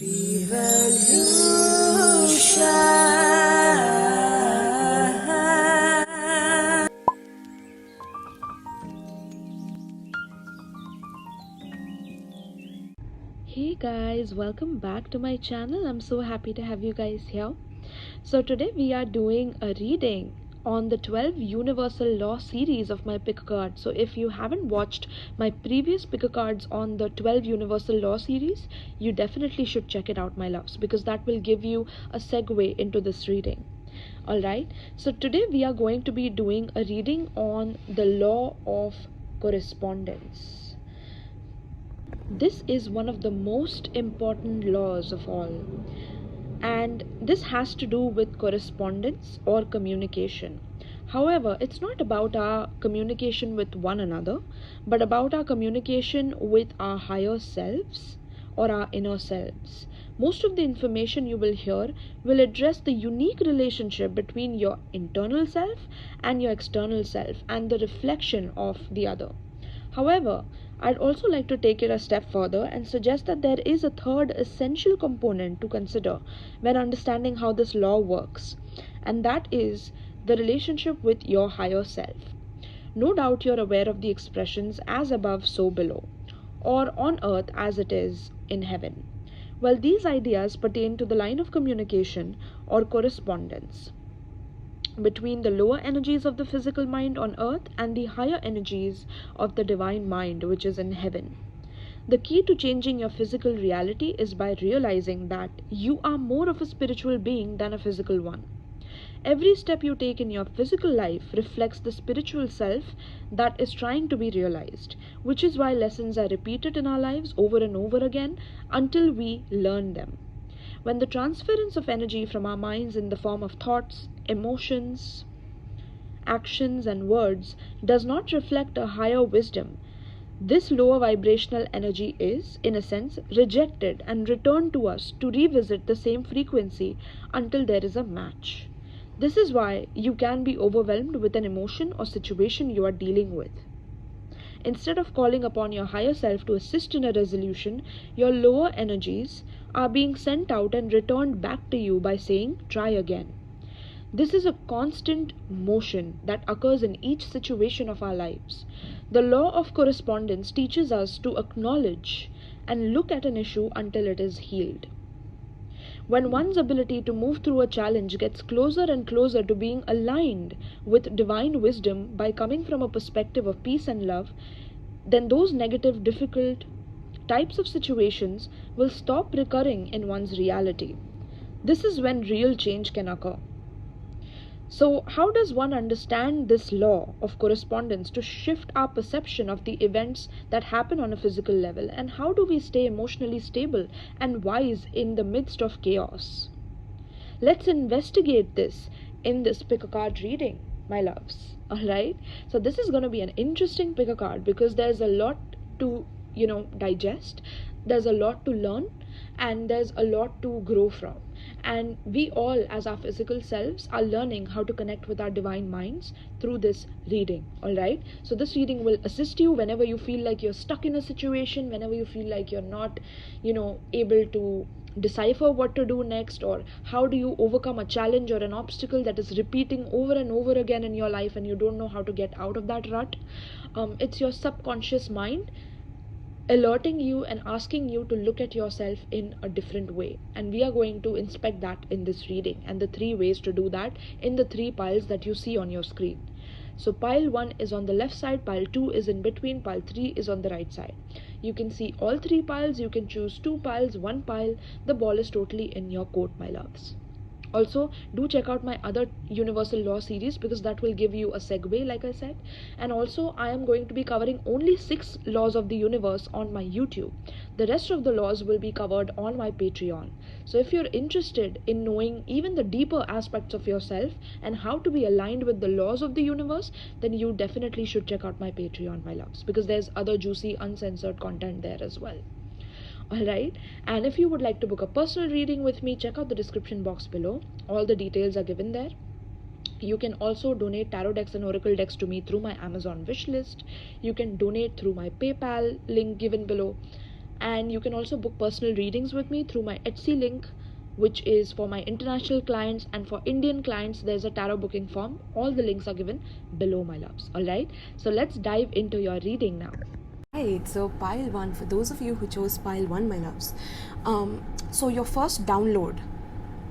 Vrievolution. Hey guys, welcome back to my channel. I'm so happy to have you guys here. So today we are doing a reading on the 12 universal law series of my pick card. So if you haven't watched my previous pick cards on the 12 universal law series, you definitely should check it out, my loves, because that will give you a segue into this reading. Alright, so today we are going to be doing a reading on the law of correspondence. This is one of the most important laws of all, and this has to do with correspondence or communication. However, it's not about our communication with one another, but about our communication with our higher selves or our inner selves. Most of the information you will hear will address the unique relationship between your internal self and your external self and the reflection of the other. However, I'd also like to take it a step further and suggest that there is a third essential component to consider when understanding how this law works, and that is the relationship with your higher self. No doubt you're aware of the expressions as above, so below, or on earth as it is in heaven. Well, these ideas pertain to the line of communication or correspondence between the lower energies of the physical mind on earth and the higher energies of the divine mind, which is in heaven. The key to changing your physical reality is by realizing that you are more of a spiritual being than a physical one. Every step you take in your physical life reflects the spiritual self that is trying to be realized, which is why lessons are repeated in our lives over and over again until we learn them. When the transference of energy from our minds in the form of thoughts, emotions, actions, and words does not reflect a higher wisdom, this lower vibrational energy is, in a sense, rejected and returned to us to revisit the same frequency until there is a match. This is why you can be overwhelmed with an emotion or situation you are dealing with. Instead of calling upon your higher self to assist in a resolution, your lower energies are being sent out and returned back to you by saying, try again. This is a constant motion that occurs in each situation of our lives. The law of correspondence teaches us to acknowledge and look at an issue until it is healed. When one's ability to move through a challenge gets closer and closer to being aligned with divine wisdom by coming from a perspective of peace and love, then those negative, difficult types of situations will stop recurring in one's reality. This is when real change can occur. So, how does one understand this law of correspondence to shift our perception of the events that happen on a physical level? And how do we stay emotionally stable and wise in the midst of chaos? Let's investigate this in this pick a card reading, my loves. Alright? So, this is going to be an interesting pick a card because there's a lot to, digest, there's a lot to learn, and there's a lot to grow from. And we all, as our physical selves, are learning how to connect with our divine minds through this reading. Alright, so this reading will assist you whenever you feel like you're stuck in a situation, whenever you feel like you're not able to decipher what to do next, or how do you overcome a challenge or an obstacle that is repeating over and over again in your life and you don't know how to get out of that rut. It's your subconscious mind alerting you and asking you to look at yourself in a different way, and we are going to inspect that in this reading, and the 3 ways to do that in the 3 piles that you see on your screen. So pile 1 is on the left side, pile 2 is in between, pile 3 is on the right side. You can see all 3 piles, you can choose 2 piles, 1 pile. The ball is totally in your court, my loves. Also, do check out my other universal law series because that will give you a segue, like I said. And also, I am going to be covering only 6 laws of the universe on my YouTube. The rest of the laws will be covered on my Patreon. So if you're interested in knowing even the deeper aspects of yourself and how to be aligned with the laws of the universe, then you definitely should check out my Patreon, my loves, because there's other juicy uncensored content there as well. Alright, and if you would like to book a personal reading with me, check out the description box below. All the details are given there. You can also donate tarot decks and oracle decks to me through my Amazon wish list. You can donate through my PayPal link given below. And you can also book personal readings with me through my Etsy link, which is for my international clients, and for Indian clients there's a tarot booking form. All the links are given below, my loves. All right, so let's dive into your reading now. Right, so pile 1, for those of you who chose pile 1, my loves, so your first download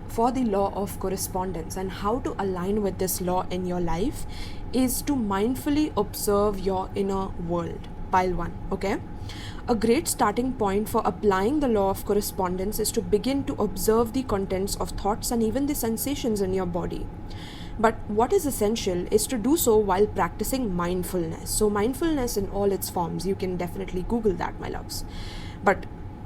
for the law of correspondence and how to align with this law in your life is to mindfully observe your inner world. Pile 1, okay? A great starting point for applying the law of correspondence is to begin to observe the contents of thoughts and even the sensations in your body. But what is essential is to do so while practicing mindfulness. So mindfulness in all its forms, you can definitely Google that, my loves. But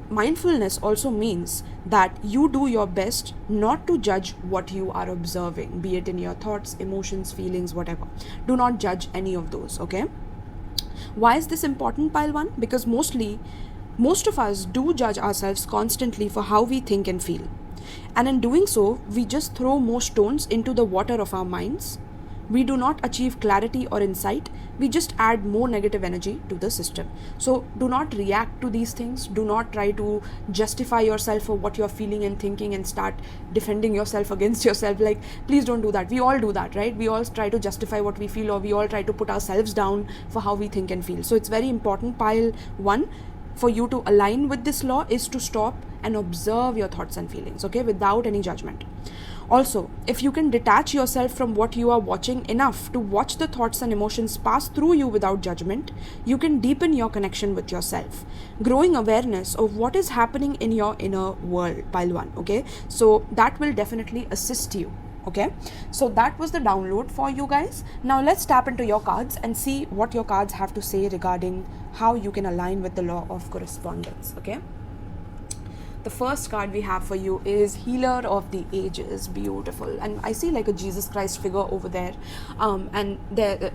mindfulness also means that you do your best not to judge what you are observing, be it in your thoughts, emotions, feelings, whatever. Do not judge any of those, okay? Why is this important, pile 1? Because most of us do judge ourselves constantly for how we think and feel. And in doing so, we just throw more stones into the water of our minds. We do not achieve clarity or insight. We just add more negative energy to the system. So do not react to these things. Do not try to justify yourself for what you're feeling and thinking and start defending yourself against yourself. Like, please don't do that. We all do that, right? We all try to justify what we feel, or we all try to put ourselves down for how we think and feel. So it's very important, pile 1, for you to align with this law is to stop and observe your thoughts and feelings, okay, without any judgment. Also, if you can detach yourself from what you are watching enough to watch the thoughts and emotions pass through you without judgment, you can deepen your connection with yourself, growing awareness of what is happening in your inner world, pile 1, okay? So that will definitely assist you, okay? So that was the download for you guys. Now let's tap into your cards and see what your cards have to say regarding how you can align with the law of correspondence, okay? The first card we have for you is Healer of the Ages. Beautiful. And I see like a Jesus Christ figure over there, and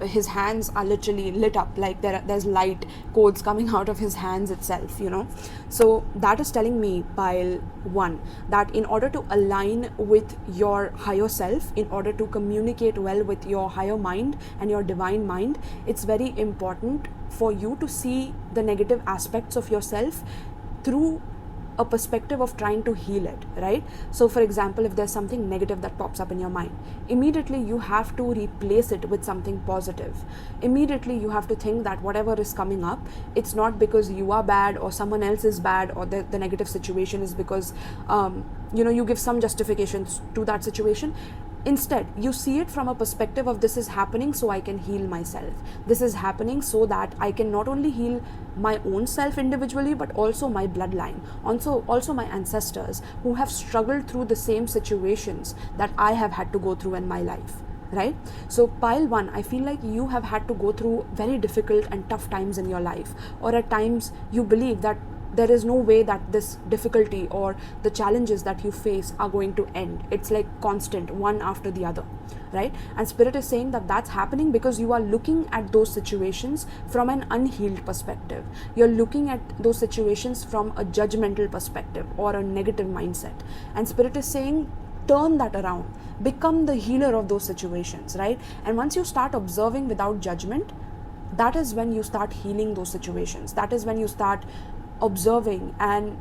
his hands are literally lit up, like there's light codes coming out of his hands itself, you know. So that is telling me, pile 1, that in order to align with your higher self, in order to communicate well with your higher mind and your divine mind, it's very important for you to see the negative aspects of yourself through a perspective of trying to heal it, right? So for example, if there's something negative that pops up in your mind, immediately you have to replace it with something positive. Immediately you have to think that whatever is coming up, it's not because you are bad or someone else is bad, or the negative situation is because you give some justifications to that situation. Instead, you see it from a perspective of, this is happening so I can heal myself. This is happening so that I can not only heal my own self individually, but also my bloodline, also my ancestors who have struggled through the same situations that I have had to go through in my life, right? So pile 1, I feel like you have had to go through very difficult and tough times in your life, or at times you believe that there is no way that this difficulty or the challenges that you face are going to end. It's like constant, one after the other, right? And Spirit is saying that that's happening because you are looking at those situations from an unhealed perspective. You're looking at those situations from a judgmental perspective or a negative mindset. And Spirit is saying, turn that around. Become the healer of those situations, right? And once you start observing without judgment, that is when you start healing those situations. That is when you start observing and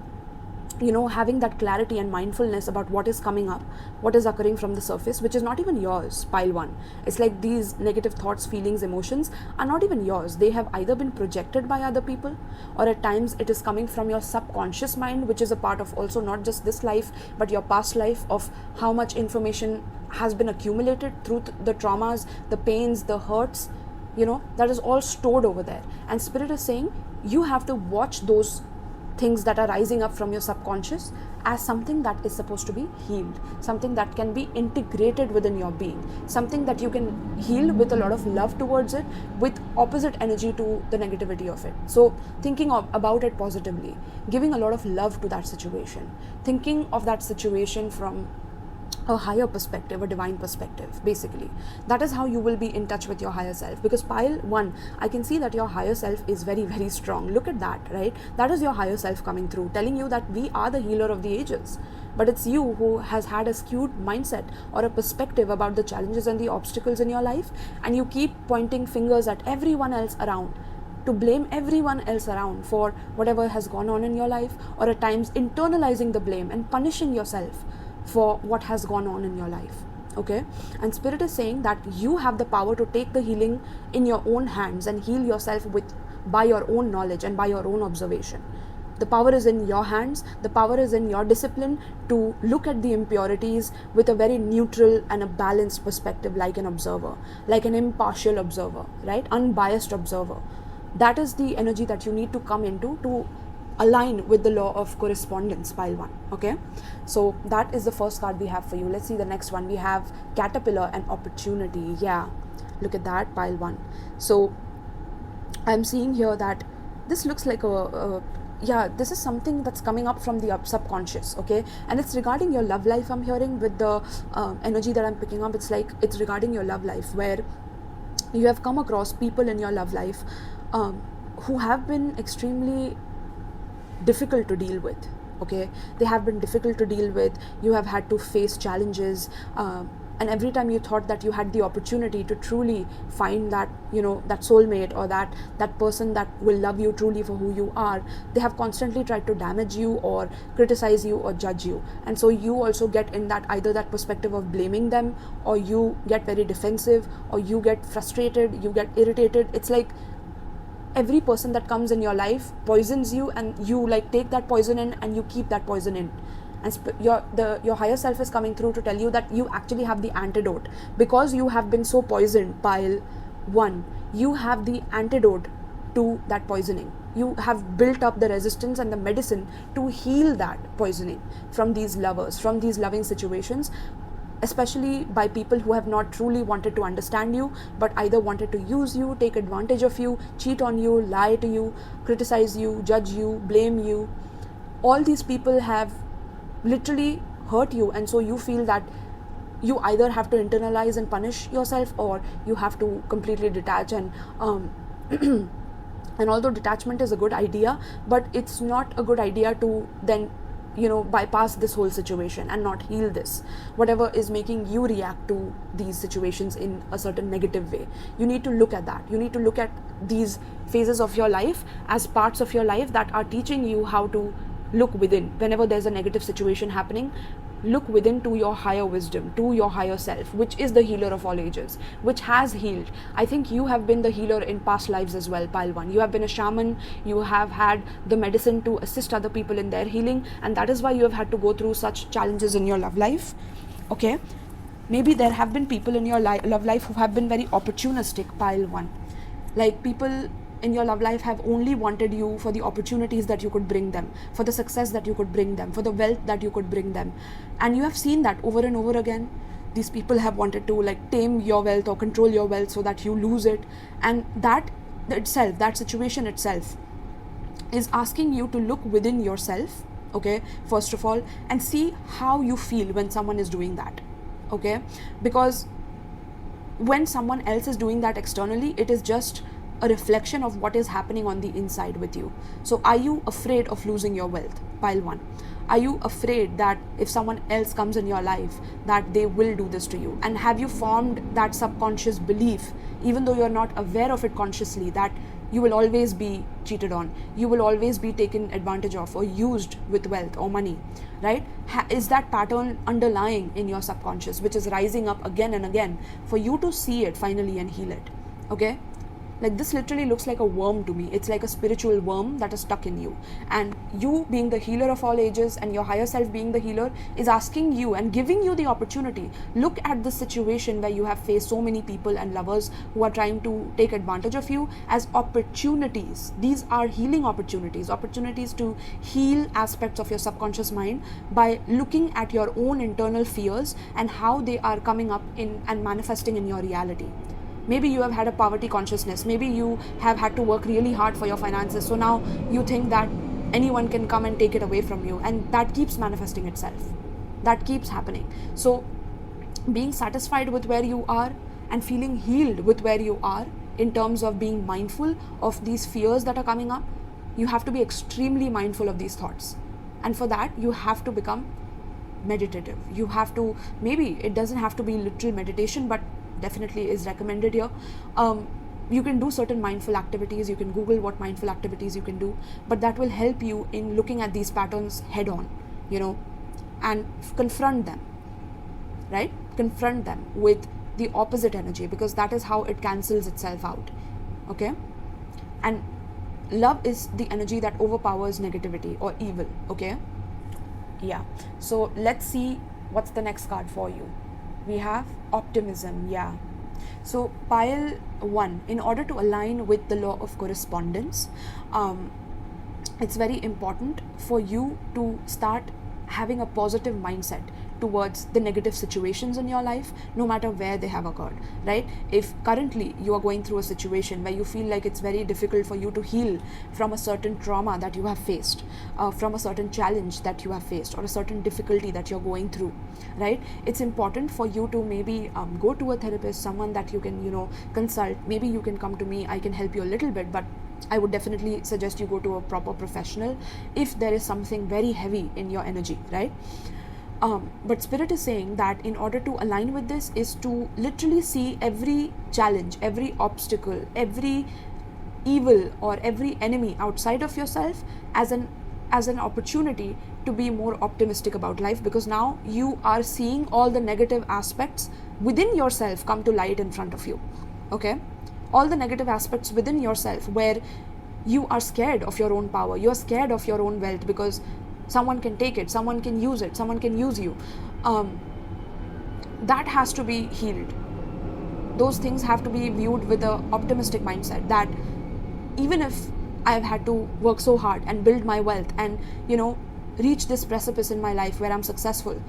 having that clarity and mindfulness about what is coming up, what is occurring from the surface, which is not even yours, pile 1. It's like these negative thoughts, feelings, emotions are not even yours. They have either been projected by other people, or at times it is coming from your subconscious mind, which is a part of also not just this life but your past life, of how much information has been accumulated through the traumas, the pains, the hurts, that is all stored over there. And Spirit is saying you have to watch those things that are rising up from your subconscious as something that is supposed to be healed, something that can be integrated within your being, something that you can heal with a lot of love towards it, with opposite energy to the negativity of it. So thinking about it positively, giving a lot of love to that situation, thinking of that situation from a higher perspective, a divine perspective, basically. That is how you will be in touch with your higher self. Because pile 1, I can see that your higher self is very, very strong. Look at that, right? That is your higher self coming through, telling you that we are the healer of the ages. But it's you who has had a skewed mindset or a perspective about the challenges and the obstacles in your life, and you keep pointing fingers at everyone else around, to blame everyone else around for whatever has gone on in your life, or at times internalizing the blame and punishing yourself for what has gone on in your life. Okay, and Spirit is saying that you have the power to take the healing in your own hands and heal yourself by your own knowledge and by your own observation. The power is in your hands. The power is in your discipline to look at the impurities with a very neutral and a balanced perspective, like an observer, like an impartial observer, right? Unbiased observer. That is the energy that you need to come into to align with the law of correspondence, pile 1. Okay, so that is the first card we have for you. Let's see the next one. We have caterpillar and opportunity. Yeah, look at that, pile 1. So I'm seeing here that this looks like this is something that's coming up from the subconscious. Okay, and it's regarding your love life. I'm hearing with the energy that I'm picking up. It's like it's regarding your love life, where you have come across people in your love life who have been extremely difficult to deal with. Okay, they have been difficult to deal with. You have had to face challenges, and every time you thought that you had the opportunity to truly find that, that soulmate, or that person that will love you truly for who you are, they have constantly tried to damage you or criticize you or judge you. And so you also get in that, either that perspective of blaming them, or you get very defensive, or you get frustrated, you get irritated. It's like every person that comes in your life poisons you, and you like take that poison in and you keep that poison in. And your higher self is coming through to tell you that you actually have the antidote, because you have been so poisoned, pile 1. You have the antidote to that poisoning. You have built up the resistance and the medicine to heal that poisoning from these lovers, from these loving situations, especially by people who have not truly wanted to understand you, but either wanted to use you, take advantage of you, cheat on you, lie to you, criticize you, judge you, blame you. All these people have literally hurt you, and so you feel that you either have to internalize and punish yourself, or you have to completely detach. And and although detachment is a good idea, but it's not a good idea to then bypass this whole situation and not heal this, whatever is making you react to these situations in a certain negative way. You need to look at that. You need to look at these phases of your life as parts of your life that are teaching you how to look within. Whenever there's a negative situation happening, look within to your higher wisdom, to your higher self, which is the healer of all ages, which has healed. I think you have been the healer in past lives as well, pile 1. You have been a shaman. You have had the medicine to assist other people in their healing, and that is why you have had to go through such challenges in your love life. Okay, maybe there have been people in your love life who have been very opportunistic, pile 1. Like, people in your love life have only wanted you for the opportunities that you could bring them, for the success that you could bring them, for the wealth that you could bring them. And you have seen that over and over again. These people have wanted to tame your wealth or control your wealth so that you lose it. And that situation itself is asking you to look within yourself, okay, first of all, and see how you feel when someone is doing that. Okay, because when someone else is doing that externally, it is just a reflection of what is happening on the inside with you. So are you afraid of losing your wealth, pile 1? Are you afraid that if someone else comes in your life, that they will do this to you? And have you formed that subconscious belief, even though you're not aware of it consciously, that you will always be cheated on, you will always be taken advantage of or used with wealth or money, right? Is that pattern underlying in your subconscious, which is rising up again and again for you to see it finally and heal it? Okay, this literally looks like a worm to me. It's like a spiritual worm that is stuck in you, and you being the healer of all ages and your higher self being the healer is asking you and giving you the opportunity. Look at the situation where you have faced so many people and lovers who are trying to take advantage of you as opportunities. These are healing opportunities to heal aspects of your subconscious mind by looking at your own internal fears and how they are coming up in and manifesting in your reality. Maybe you have had a poverty consciousness. Maybe you have had to work really hard for your finances. So now you think that anyone can come and take it away from you. And that keeps manifesting itself. That keeps happening. So being satisfied with where you are and feeling healed with where you are in terms of being mindful of these fears that are coming up, you have to be extremely mindful of these thoughts. And for that, you have to become meditative. You have to, maybe it doesn't have to be literal meditation, but definitely is recommended here. You can do certain mindful activities. You can Google what mindful activities you can do, but that will help you in looking at these patterns head on, and confront them, right? Confront them with the opposite energy, because that is how it cancels itself out, okay? And love is the energy that overpowers negativity or evil, okay? Yeah. So let's see what's the next card for you. We have optimism, yeah. So pile 1, in order to align with the law of correspondence, it's very important for you to start having a positive mindset towards the negative situations in your life, no matter where they have occurred, right? If currently you are going through a situation where you feel like it's very difficult for you to heal from a certain trauma that you have faced, from a certain challenge that you have faced, or a certain difficulty that you're going through, right? It's important for you to maybe go to a therapist, someone that you can, consult. Maybe you can come to me, I can help you a little bit, but I would definitely suggest you go to a proper professional if there is something very heavy in your energy, right? But Spirit is saying that in order to align with this is to literally see every challenge, every obstacle, every evil or every enemy outside of yourself as an opportunity to be more optimistic about life, because now you are seeing all the negative aspects within yourself come to light in front of you, okay? All the negative aspects within yourself where you are scared of your own power, you are scared of your own wealth because someone can take it, someone can use it, someone can use you. That has to be healed. Those things have to be viewed with an optimistic mindset, that even if I have had to work so hard and build my wealth and, reach this precipice in my life where I'm successful,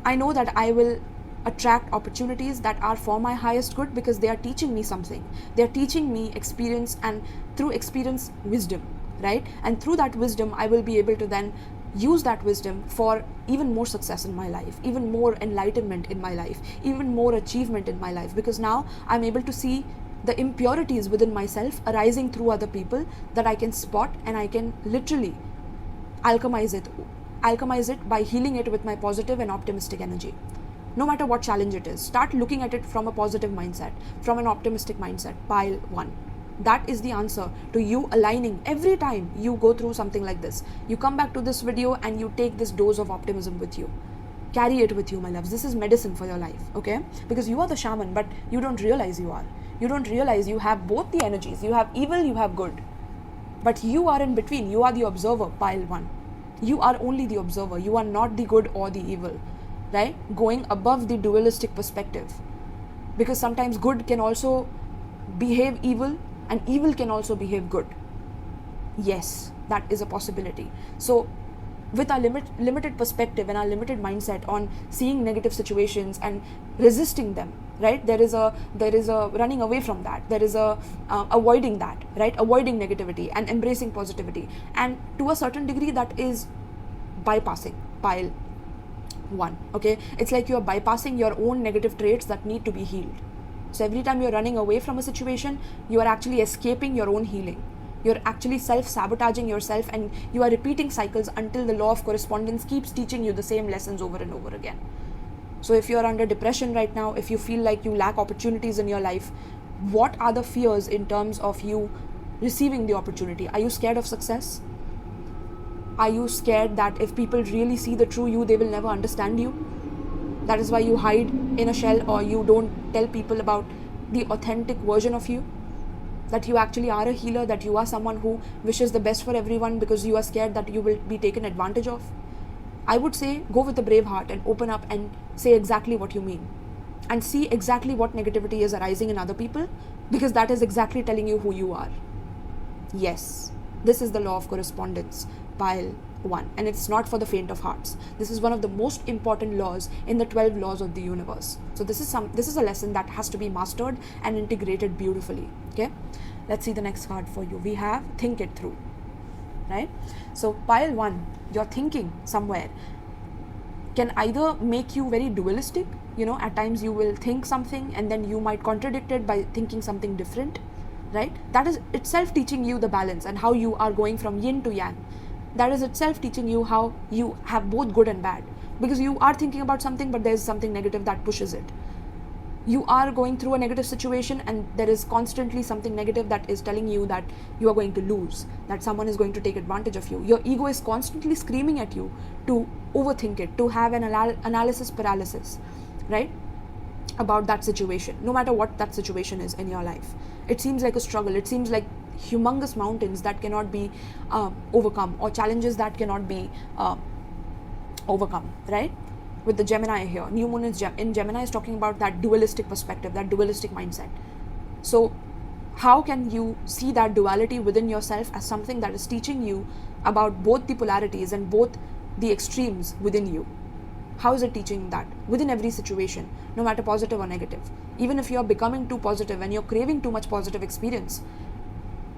I know that I will attract opportunities that are for my highest good, because they are teaching me something. They are teaching me experience, and through experience, wisdom, right? And through that wisdom, I will be able to then use that wisdom for even more success in my life, even more enlightenment in my life, even more achievement in my life, because now I'm able to see the impurities within myself arising through other people that I can spot, and I can literally alchemize it by healing it with my positive and optimistic energy. No matter what challenge it is, start looking at it from a positive mindset, from an optimistic mindset. Pile 1. That is the answer to you aligning every time you go through something like this. You come back to this video and you take this dose of optimism with you. Carry it with you, my loves. This is medicine for your life, okay? Because you are the shaman, but you don't realize you are. You don't realize you have both the energies. You have evil, you have good. But you are in between. You are the observer, pile 1. You are only the observer. You are not the good or the evil, right? Going above the dualistic perspective. Because sometimes good can also behave evil, and evil can also behave good. Yes, that is a possibility. So with our limited perspective and our limited mindset on seeing negative situations and resisting them, right? There is a running away from that. There is a avoiding that, right? Avoiding negativity and embracing positivity. And to a certain degree, that is bypassing pile 1, okay? It's like you are bypassing your own negative traits that need to be healed. So every time you're running away from a situation, you are actually escaping your own healing. You're actually self-sabotaging yourself, and you are repeating cycles until the law of correspondence keeps teaching you the same lessons over and over again. So if you're under depression right now, if you feel like you lack opportunities in your life, what are the fears in terms of you receiving the opportunity? Are you scared of success? Are you scared that if people really see the true you, they will never understand you? That is why you hide in a shell, or you don't tell people about the authentic version of you, that you actually are a healer, that you are someone who wishes the best for everyone because you are scared that you will be taken advantage of. I would say go with a brave heart and open up and say exactly what you mean, and see exactly what negativity is arising in other people, because that is exactly telling you who you are. Yes, this is the law of correspondence, pile 1, and it's not for the faint of hearts. This is one of the most important laws in the 12 laws of the universe. So this is a lesson that has to be mastered and integrated beautifully, okay? Let's see the next card for you. We have think it through, right? So pile 1, your thinking somewhere can either make you very dualistic. At times you will think something and then you might contradict it by thinking something different, right? That is itself teaching you the balance and how you are going from yin to yang. That is itself teaching you how you have both good and bad, because you are thinking about something, but there's something negative that pushes it. you are going through a negative situation and there is constantly something negative that is telling you that you are going to lose, that someone is going to take advantage of you. Your ego is constantly screaming at you to overthink it, to have an analysis paralysis, right, about that situation, no matter what that situation is in your life. It seems like a struggle. It seems like humongous mountains that cannot be overcome, or challenges that cannot be overcome, right? With the Gemini here, new moon in Gemini is talking about that dualistic perspective, that dualistic mindset. So how can you see that duality within yourself as something that is teaching you about both the polarities and both the extremes within you? How is it teaching that within every situation, no matter positive or negative? Even if you're becoming too positive and you're craving too much positive experience,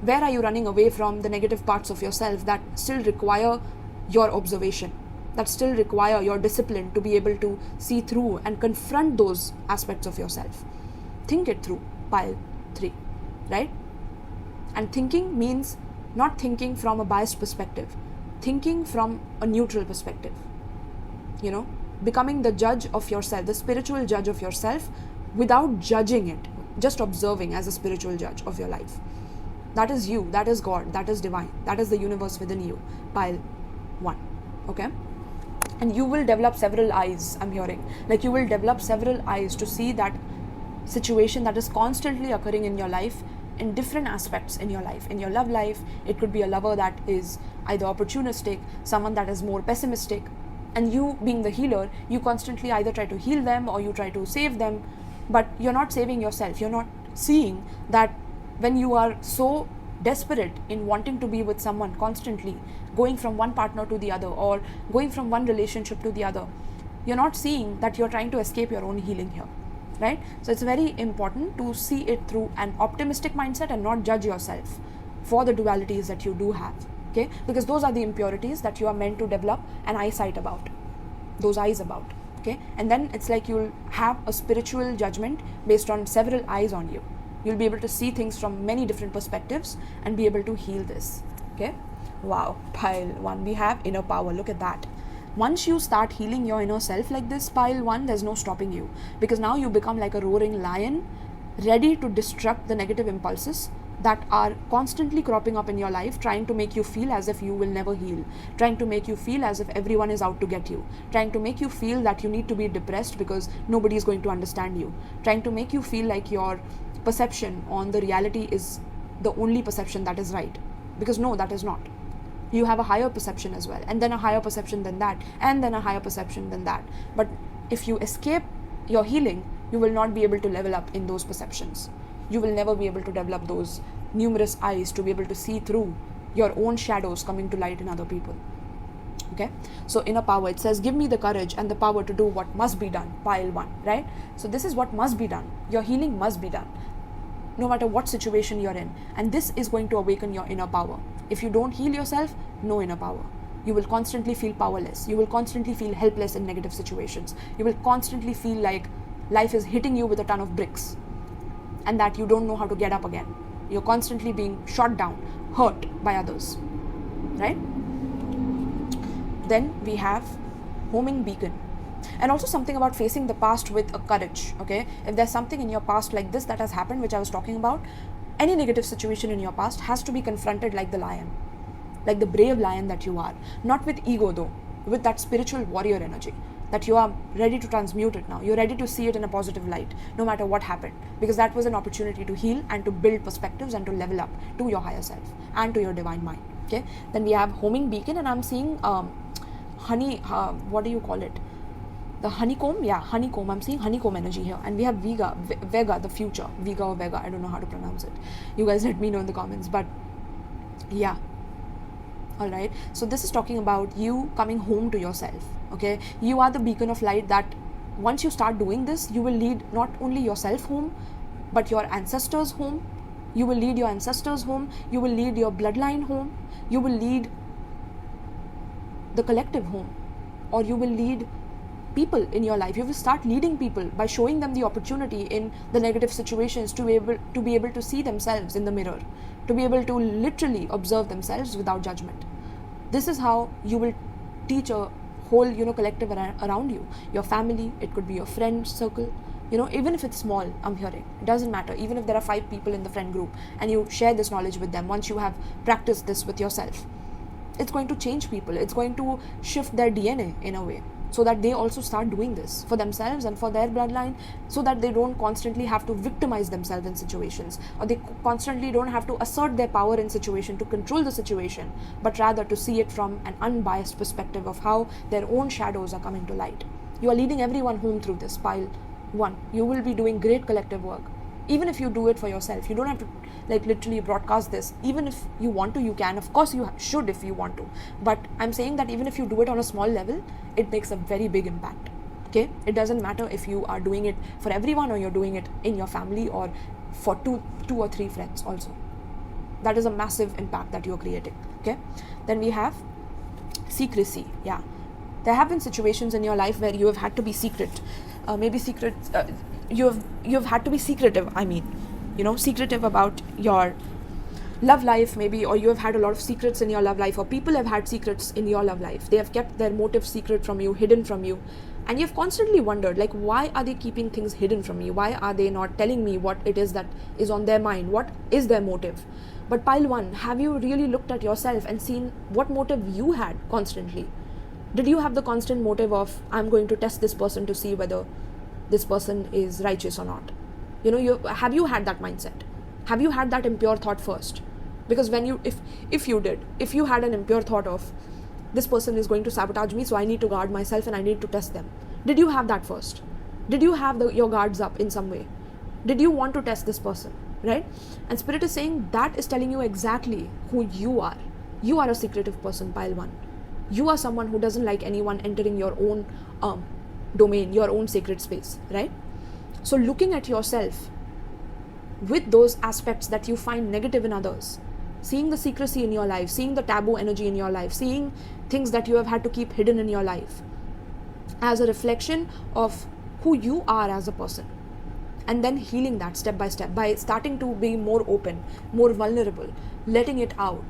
where are you running away from the negative parts of yourself that still require your observation, that still require your discipline to be able to see through and confront those aspects of yourself? Think it through, pile 3, right? And thinking means not thinking from a biased perspective, thinking from a neutral perspective, becoming the judge of yourself, the spiritual judge of yourself, without judging it, just observing as a spiritual judge of your life. That is you, that is God, that is divine, that is the universe within you, pile 1, okay? And you will develop several eyes, I'm hearing. Like you will develop several eyes to see that situation that is constantly occurring in your life, in different aspects in your life. In your love life, it could be a lover that is either opportunistic, someone that is more pessimistic, and you being the healer, you constantly either try to heal them or you try to save them, but you're not saving yourself. You're not seeing that when you are so desperate in wanting to be with someone constantly, going from one partner to the other or going from one relationship to the other, you're not seeing that you're trying to escape your own healing here, right? So it's very important to see it through an optimistic mindset and not judge yourself for the dualities that you do have, okay? Because those are the impurities that you are meant to develop an eyesight about, those eyes about, okay? And then it's like you'll have a spiritual judgment based on several eyes on you. You'll be able to see things from many different perspectives and be able to heal this, okay? Wow, pile 1, we have inner power. Look at that. Once you start healing your inner self like this, pile 1, there's no stopping you, because now you become like a roaring lion, ready to destruct the negative impulses that are constantly cropping up in your life, trying to make you feel as if you will never heal, trying to make you feel as if everyone is out to get you, trying to make you feel that you need to be depressed because nobody is going to understand you, trying to make you feel like your perception on the reality is the only perception that is right, because no, that is not. You have a higher perception as well, and then a higher perception than that, and then a higher perception than that. But if you escape your healing, you will not be able to level up in those perceptions. You will never be able to develop those numerous eyes to be able to see through your own shadows coming to light in other people, okay? So inner power, it says, give me the courage and the power to do what must be done, pile 1, right? So this is what must be done. Your healing must be done, no matter what situation you're in. And this is going to awaken your inner power. If you don't heal yourself, no inner power. You will constantly feel powerless. You will constantly feel helpless in negative situations. You will constantly feel like life is hitting you with a ton of bricks and that you don't know how to get up again. You're constantly being shot down, hurt by others, right? Then we have homing beacon. And also something about facing the past with a courage, okay? If there's something in your past like this that has happened, which I was talking about, any negative situation in your past has to be confronted like the lion, like the brave lion that you are. Not with ego though, with that spiritual warrior energy, that you are ready to transmute it now. You're ready to see it in a positive light, no matter what happened, because that was an opportunity to heal and to build perspectives and to level up to your higher self and to your divine mind, okay? Then we have homing beacon, and I'm seeing what do you call it? The honeycomb, yeah, honeycomb. I'm seeing honeycomb energy here. And we have Vega, the future. Vega or Vega, I don't know how to pronounce it. You guys let me know in the comments. But yeah, all right. So this is talking about you coming home to yourself, okay? You are the beacon of light that once you start doing this, you will lead not only yourself home, but your ancestors home. You will lead your ancestors home. You will lead your bloodline home. You will lead the collective home, or you will lead people in your life. You will start leading people by showing them the opportunity in the negative situations to be able to see themselves in the mirror, to be able to literally observe themselves without judgment. This is how you will teach a whole collective around you, your family. It could be your friend circle, Even if it's small, I'm hearing, it doesn't matter. Even if there are 5 people in the friend group and you share this knowledge with them, once you have practiced this with yourself, it's going to change people. It's going to shift their DNA in a way, so that they also start doing this for themselves and for their bloodline, so that they don't constantly have to victimize themselves in situations, or they constantly don't have to assert their power in situation to control the situation, but rather to see it from an unbiased perspective of how their own shadows are coming to light. You are leading everyone home through this, pile 1. You will be doing great collective work. Even if you do it for yourself, you don't have to literally broadcast this. Even if you want to, you can. Of course you should if you want to, but I'm saying that even if you do it on a small level, it makes a very big impact. Okay, it doesn't matter if you are doing it for everyone or you're doing it in your family or for two or three friends also. That is a massive impact that you're creating. Okay, then we have secrecy. Yeah, there have been situations in your life where you have had to be secret. You've had to be secretive. Secretive about your love life, maybe, or you have had a lot of secrets in your love life, or people have had secrets in your love life. They have kept their motive secret from you, hidden from you, and you've constantly wondered, why are they keeping things hidden from me? Why are they not telling me what it is that is on their mind? What is their motive? But pile 1, have you really looked at yourself and seen what motive you had constantly? Did you have the constant motive of, I'm going to test this person to see whether this person is righteous or not? Have you had that mindset? Have you had that impure thought first? Because if you had an impure thought of, this person is going to sabotage me, so I need to guard myself and I need to test them. Did you have that first? Did you have your guards up in some way? Did you want to test this person, right? And Spirit is saying that is telling you exactly who you are. You are a secretive person, pile 1. You are someone who doesn't like anyone entering your own domain, your own sacred space, right? So looking at yourself with those aspects that you find negative in others, seeing the secrecy in your life, seeing the taboo energy in your life, seeing things that you have had to keep hidden in your life as a reflection of who you are as a person, and then healing that step by step by starting to be more open, more vulnerable, letting it out,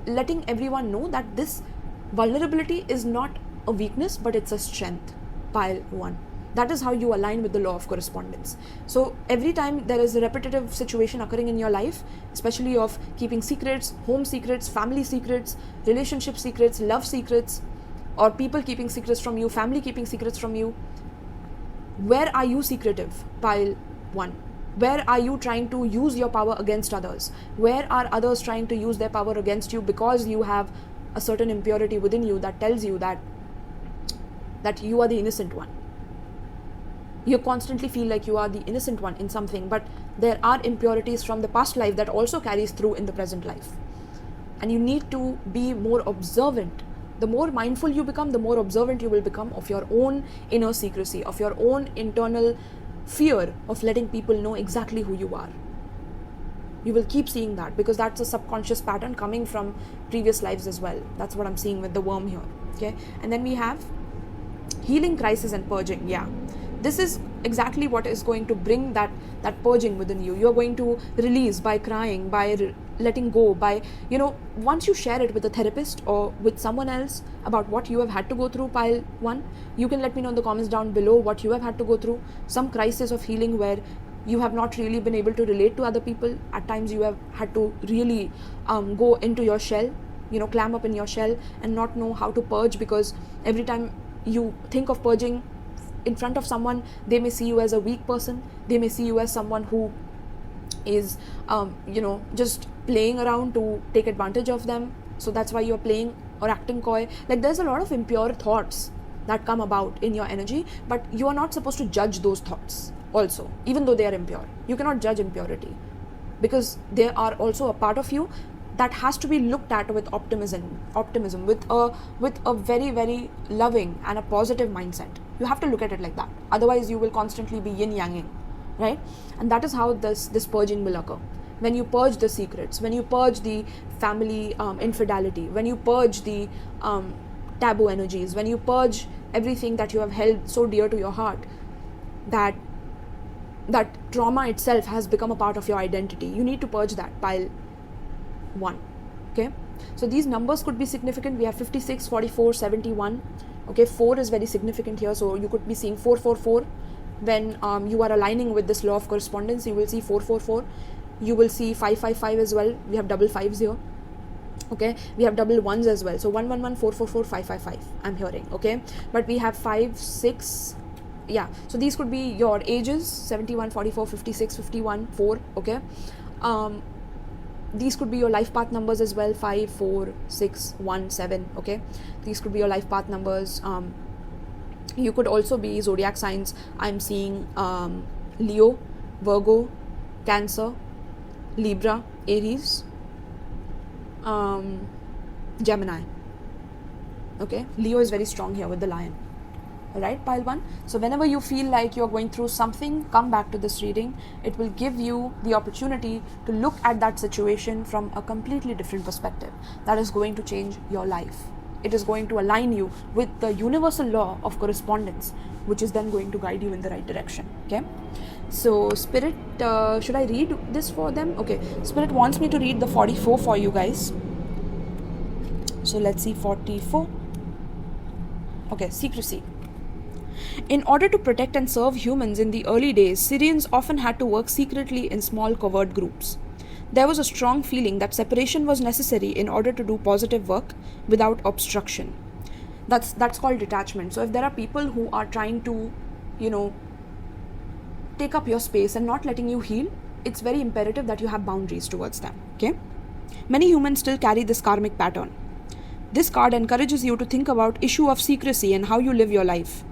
letting everyone know that this vulnerability is not a weakness, but it's a strength, pile 1. That is how you align with the law of correspondence. So every time there is a repetitive situation occurring in your life, especially of keeping secrets, home secrets, family secrets, relationship secrets, love secrets, or people keeping secrets from you, family keeping secrets from you, where are you secretive, pile 1? Where are you trying to use your power against others? Where are others trying to use their power against you because you have a certain impurity within you that tells you that you are the innocent one? You constantly feel like you are the innocent one in something, but there are impurities from the past life that also carries through in the present life. And you need to be more observant. The more mindful you become, the more observant you will become of your own inner secrecy, of your own internal fear of letting people know exactly who you are. You will keep seeing that because that's a subconscious pattern coming from previous lives as well. That's what I'm seeing with the worm here. Okay, and then we have healing, crisis, and purging. Yeah, this is exactly what is going to bring that purging within you. You're going to release by crying, by letting go, by, once you share it with a therapist or with someone else about what you have had to go through, pile 1, you can let me know in the comments down below what you have had to go through. Some crisis of healing where you have not really been able to relate to other people. At times you have had to really go into your shell, clam up in your shell and not know how to purge, because every time you think of purging in front of someone, they may see you as a weak person. They may see you as someone who is just playing around to take advantage of them. So that's why you're playing or acting coy. There's a lot of impure thoughts that come about in your energy, but you are not supposed to judge those thoughts also, even though they are impure. You cannot judge impurity because they are also a part of you that has to be looked at with optimism, with a very, very loving and a positive mindset. You have to look at it like that. Otherwise, you will constantly be yin-yanging, right? And that is how this purging will occur. When you purge the secrets, when you purge the family infidelity, when you purge the taboo energies, when you purge everything that you have held so dear to your heart, that trauma itself has become a part of your identity. You need to purge that, pile 1. Okay, so these numbers could be significant. We have 56, 44, 71. Okay, 4 is very significant here, so you could be seeing 444, when you are aligning with this law of correspondence, you will see 444, you will see 555 as well. We have double fives here. Okay, we have double ones as well. So 111, 444, 555 I'm hearing. Okay, but we have 5, 6. Yeah, so these could be your ages: 71, 44, 56, 51, 4. Okay, these could be your life path numbers as well: 5, 4, 6, 1, 7. Okay, these could be your life path numbers. You could also be zodiac signs. I'm seeing Leo, Virgo, Cancer, Libra, Aries, Gemini. Okay, Leo is very strong here with the lion. Alright, pile 1. So whenever you feel like you're going through something, come back to this reading. It will give you the opportunity to look at that situation from a completely different perspective. That is going to change your life. It is going to align you with the universal law of correspondence, which is then going to guide you in the right direction. Okay, so Spirit, should I read this for them? Okay, Spirit wants me to read the 44 for you guys. So let's see 44. Okay, secrecy. In order to protect and serve humans in the early days, Syrians often had to work secretly in small covert groups. There was a strong feeling that separation was necessary in order to do positive work without obstruction. That's called detachment. So if there are people who are trying to, take up your space and not letting you heal, it's very imperative that you have boundaries towards them. Okay? Many humans still carry this karmic pattern. This card encourages you to think about issue of secrecy and how you live your life.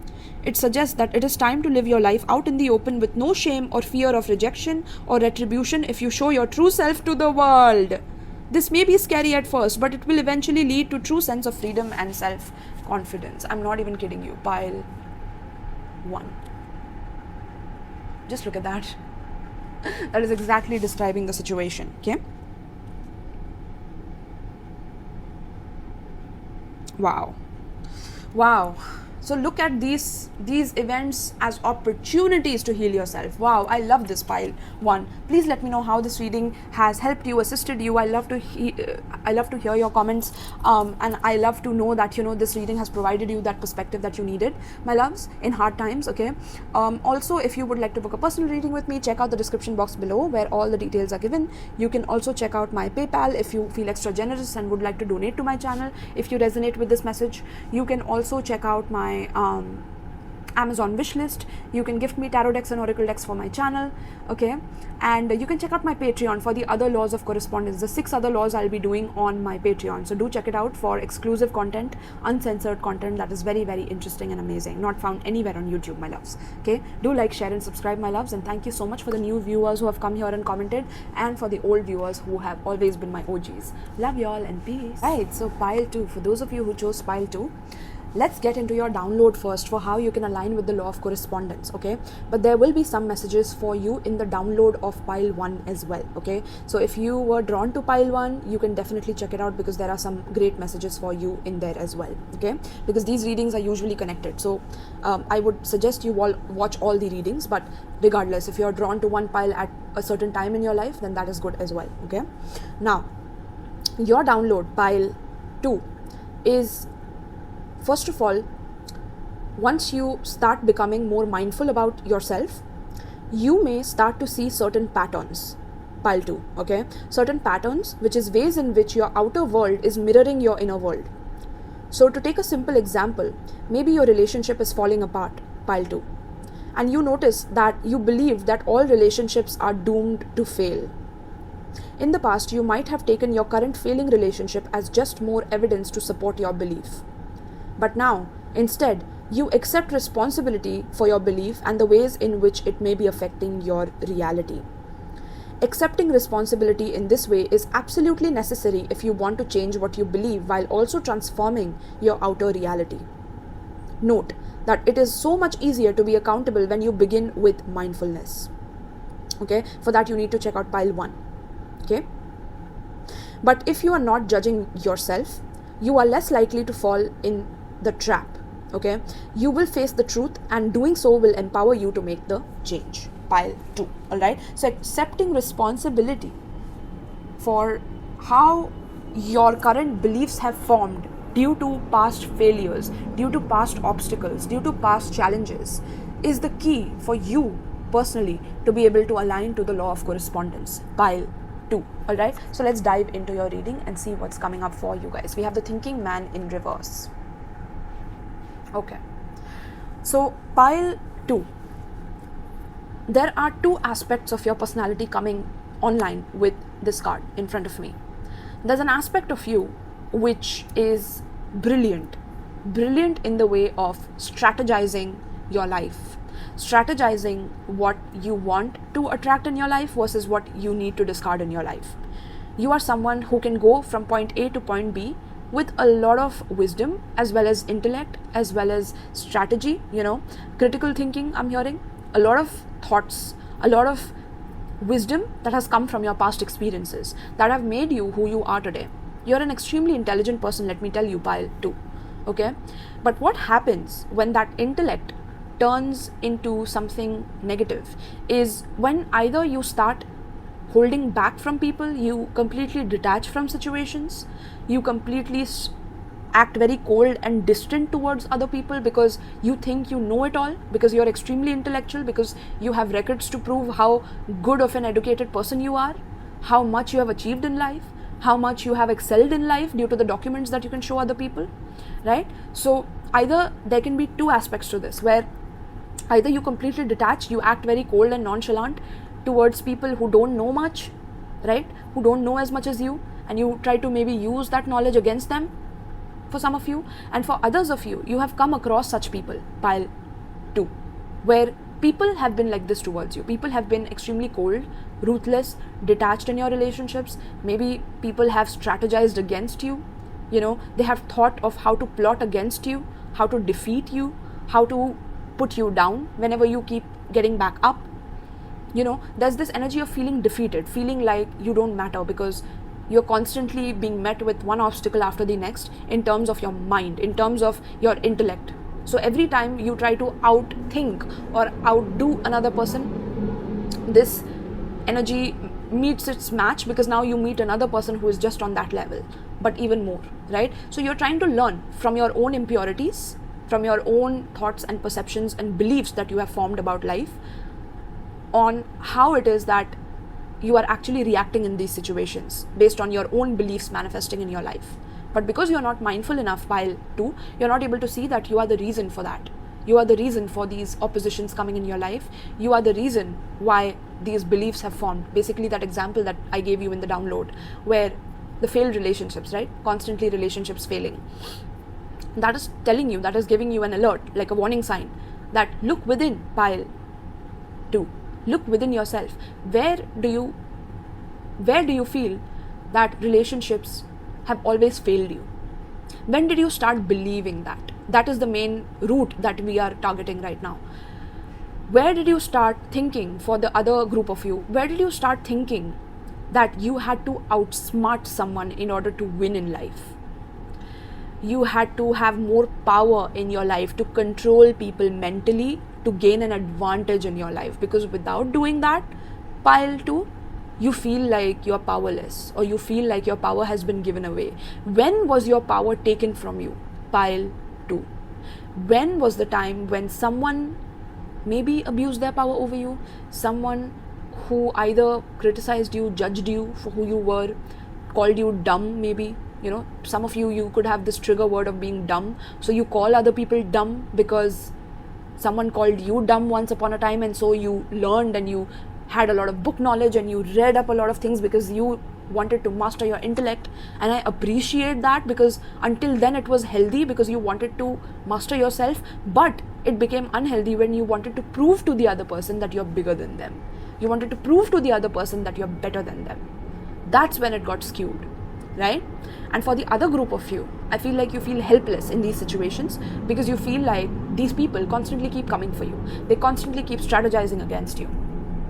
It suggests that it is time to live your life out in the open with no shame or fear of rejection or retribution if you show your true self to the world. This may be scary at first, but it will eventually lead to true sense of freedom and self-confidence. I'm not even kidding you. Pile 1. Just look at that. That is exactly describing the situation. Okay? Wow. So look at these events as opportunities to heal yourself. Wow, I love this pile 1. Please let me know how this reading has helped you, assisted you. I love to hear your comments, and I love to know that this reading has provided you that perspective that you needed, my loves, in hard times. Okay. Also, if you would like to book a personal reading with me, check out the description box below where all the details are given. You can also check out my PayPal if you feel extra generous and would like to donate to my channel. If you resonate with this message, you can also check out my Amazon wishlist. You can gift me tarot decks and oracle decks for my channel. Okay, and you can check out my Patreon for the other laws of correspondence, the 6 other laws I'll be doing on my Patreon. So do check it out for exclusive content, uncensored content that is very, very interesting and amazing, not found anywhere on YouTube, my loves. Okay, do like, share and subscribe, my loves, and thank you so much for the new viewers who have come here and commented, and for the old viewers who have always been my OGs. Love y'all and peace. Right, so pile 2, for those of you who chose pile 2, let's get into your download first for how you can align with the law of correspondence. Okay, but there will be some messages for you in the download of pile 1 as well. Okay, so if you were drawn to pile 1, you can definitely check it out because there are some great messages for you in there as well. Okay, because these readings are usually connected, so I would suggest you all watch all the readings, but regardless, if you're drawn to one pile at a certain time in your life, then that is good as well. Okay, now your download pile 2 is, first of all, once you start becoming more mindful about yourself, you may start to see certain patterns. Pile 2, okay? Certain patterns, which is ways in which your outer world is mirroring your inner world. So to take a simple example, maybe your relationship is falling apart, pile 2, and you notice that you believe that all relationships are doomed to fail. In the past, you might have taken your current failing relationship as just more evidence to support your belief. But now, instead, you accept responsibility for your belief and the ways in which it may be affecting your reality. Accepting responsibility in this way is absolutely necessary if you want to change what you believe while also transforming your outer reality. Note that it is so much easier to be accountable when you begin with mindfulness. Okay, for that you need to check out pile 1. Okay, but if you are not judging yourself, you are less likely to fall in the trap. Okay, you will face the truth, and doing so will empower you to make the change. Pile 2. All right, so accepting responsibility for how your current beliefs have formed due to past failures, due to past obstacles, due to past challenges is the key for you personally to be able to align to the law of correspondence? Pile 2. Alright, so let's dive into your reading and see what's coming up for you guys. We have the thinking man in reverse. Okay, so pile 2. There are 2 aspects of your personality coming online with this card in front of me. There's an aspect of you which is brilliant in the way of strategizing your life, strategizing what you want to attract in your life versus what you need to discard in your life. You are someone who can go from point A to point B with a lot of wisdom, as well as intellect, as well as strategy, critical thinking. I'm hearing a lot of thoughts, a lot of wisdom that has come from your past experiences that have made you who you are today. You're an extremely intelligent person, let me tell you, pile 2. Okay, but what happens when that intellect turns into something negative is when either you start holding back from people, you completely detach from situations, you completely act very cold and distant towards other people because you think you know it all, because you're extremely intellectual, because you have records to prove how good of an educated person you are, how much you have achieved in life, how much you have excelled in life due to the documents that you can show other people, right? So either there can be 2 aspects to this, where either you completely detach, you act very cold and nonchalant towards people who don't know much, right? Who don't know as much as you, and you try to maybe use that knowledge against them for some of you. And for others of you, you have come across such people, pile 2, where people have been like this towards you. People have been extremely cold, ruthless, detached in your relationships. Maybe people have strategized against you. They have thought of how to plot against you, how to defeat you, how to put you down whenever you keep getting back up. There's this energy of feeling defeated, feeling like you don't matter because you're constantly being met with one obstacle after the next in terms of your mind, in terms of your intellect. So every time you try to outthink or outdo another person, this energy meets its match, because now you meet another person who is just on that level, but even more, right? So you're trying to learn from your own impurities, from your own thoughts and perceptions and beliefs that you have formed about life, on how it is that you are actually reacting in these situations based on your own beliefs manifesting in your life. But because you're not mindful enough, pile 2, you're not able to see that you are the reason for that. You are the reason for these oppositions coming in your life. You are the reason why these beliefs have formed. Basically, that example that I gave you in the download, where the failed relationships, right? Constantly relationships failing. That is telling you, that is giving you an alert, like a warning sign, that look within, pile 2. Look within yourself. Where do you feel that relationships have always failed you? When did you start believing that? That is the main route that we are targeting right now. Where did you start thinking, for the other group of you, where did you start thinking that you had to outsmart someone in order to win in life? You had to have more power in your life to control people mentally, to gain an advantage in your life, because without doing that, pile 2, you feel like you're powerless, or you feel like your power has been given away. When was your power taken from you, pile 2? When was the time when someone maybe abused their power over you, someone who either criticized you, judged you for who you were, called you dumb maybe? Some of you could have this trigger word of being dumb, so you call other people dumb because someone called you dumb once upon a time, and so you learned and you had a lot of book knowledge and you read up a lot of things because you wanted to master your intellect. And I appreciate that, because until then it was healthy because you wanted to master yourself, but it became unhealthy when you wanted to prove to the other person that you're bigger than them. You wanted to prove to the other person that you're better than them. That's when it got skewed, right? And for the other group of you, I feel like you feel helpless in these situations because you feel like these people constantly keep coming for you. They constantly keep strategizing against you.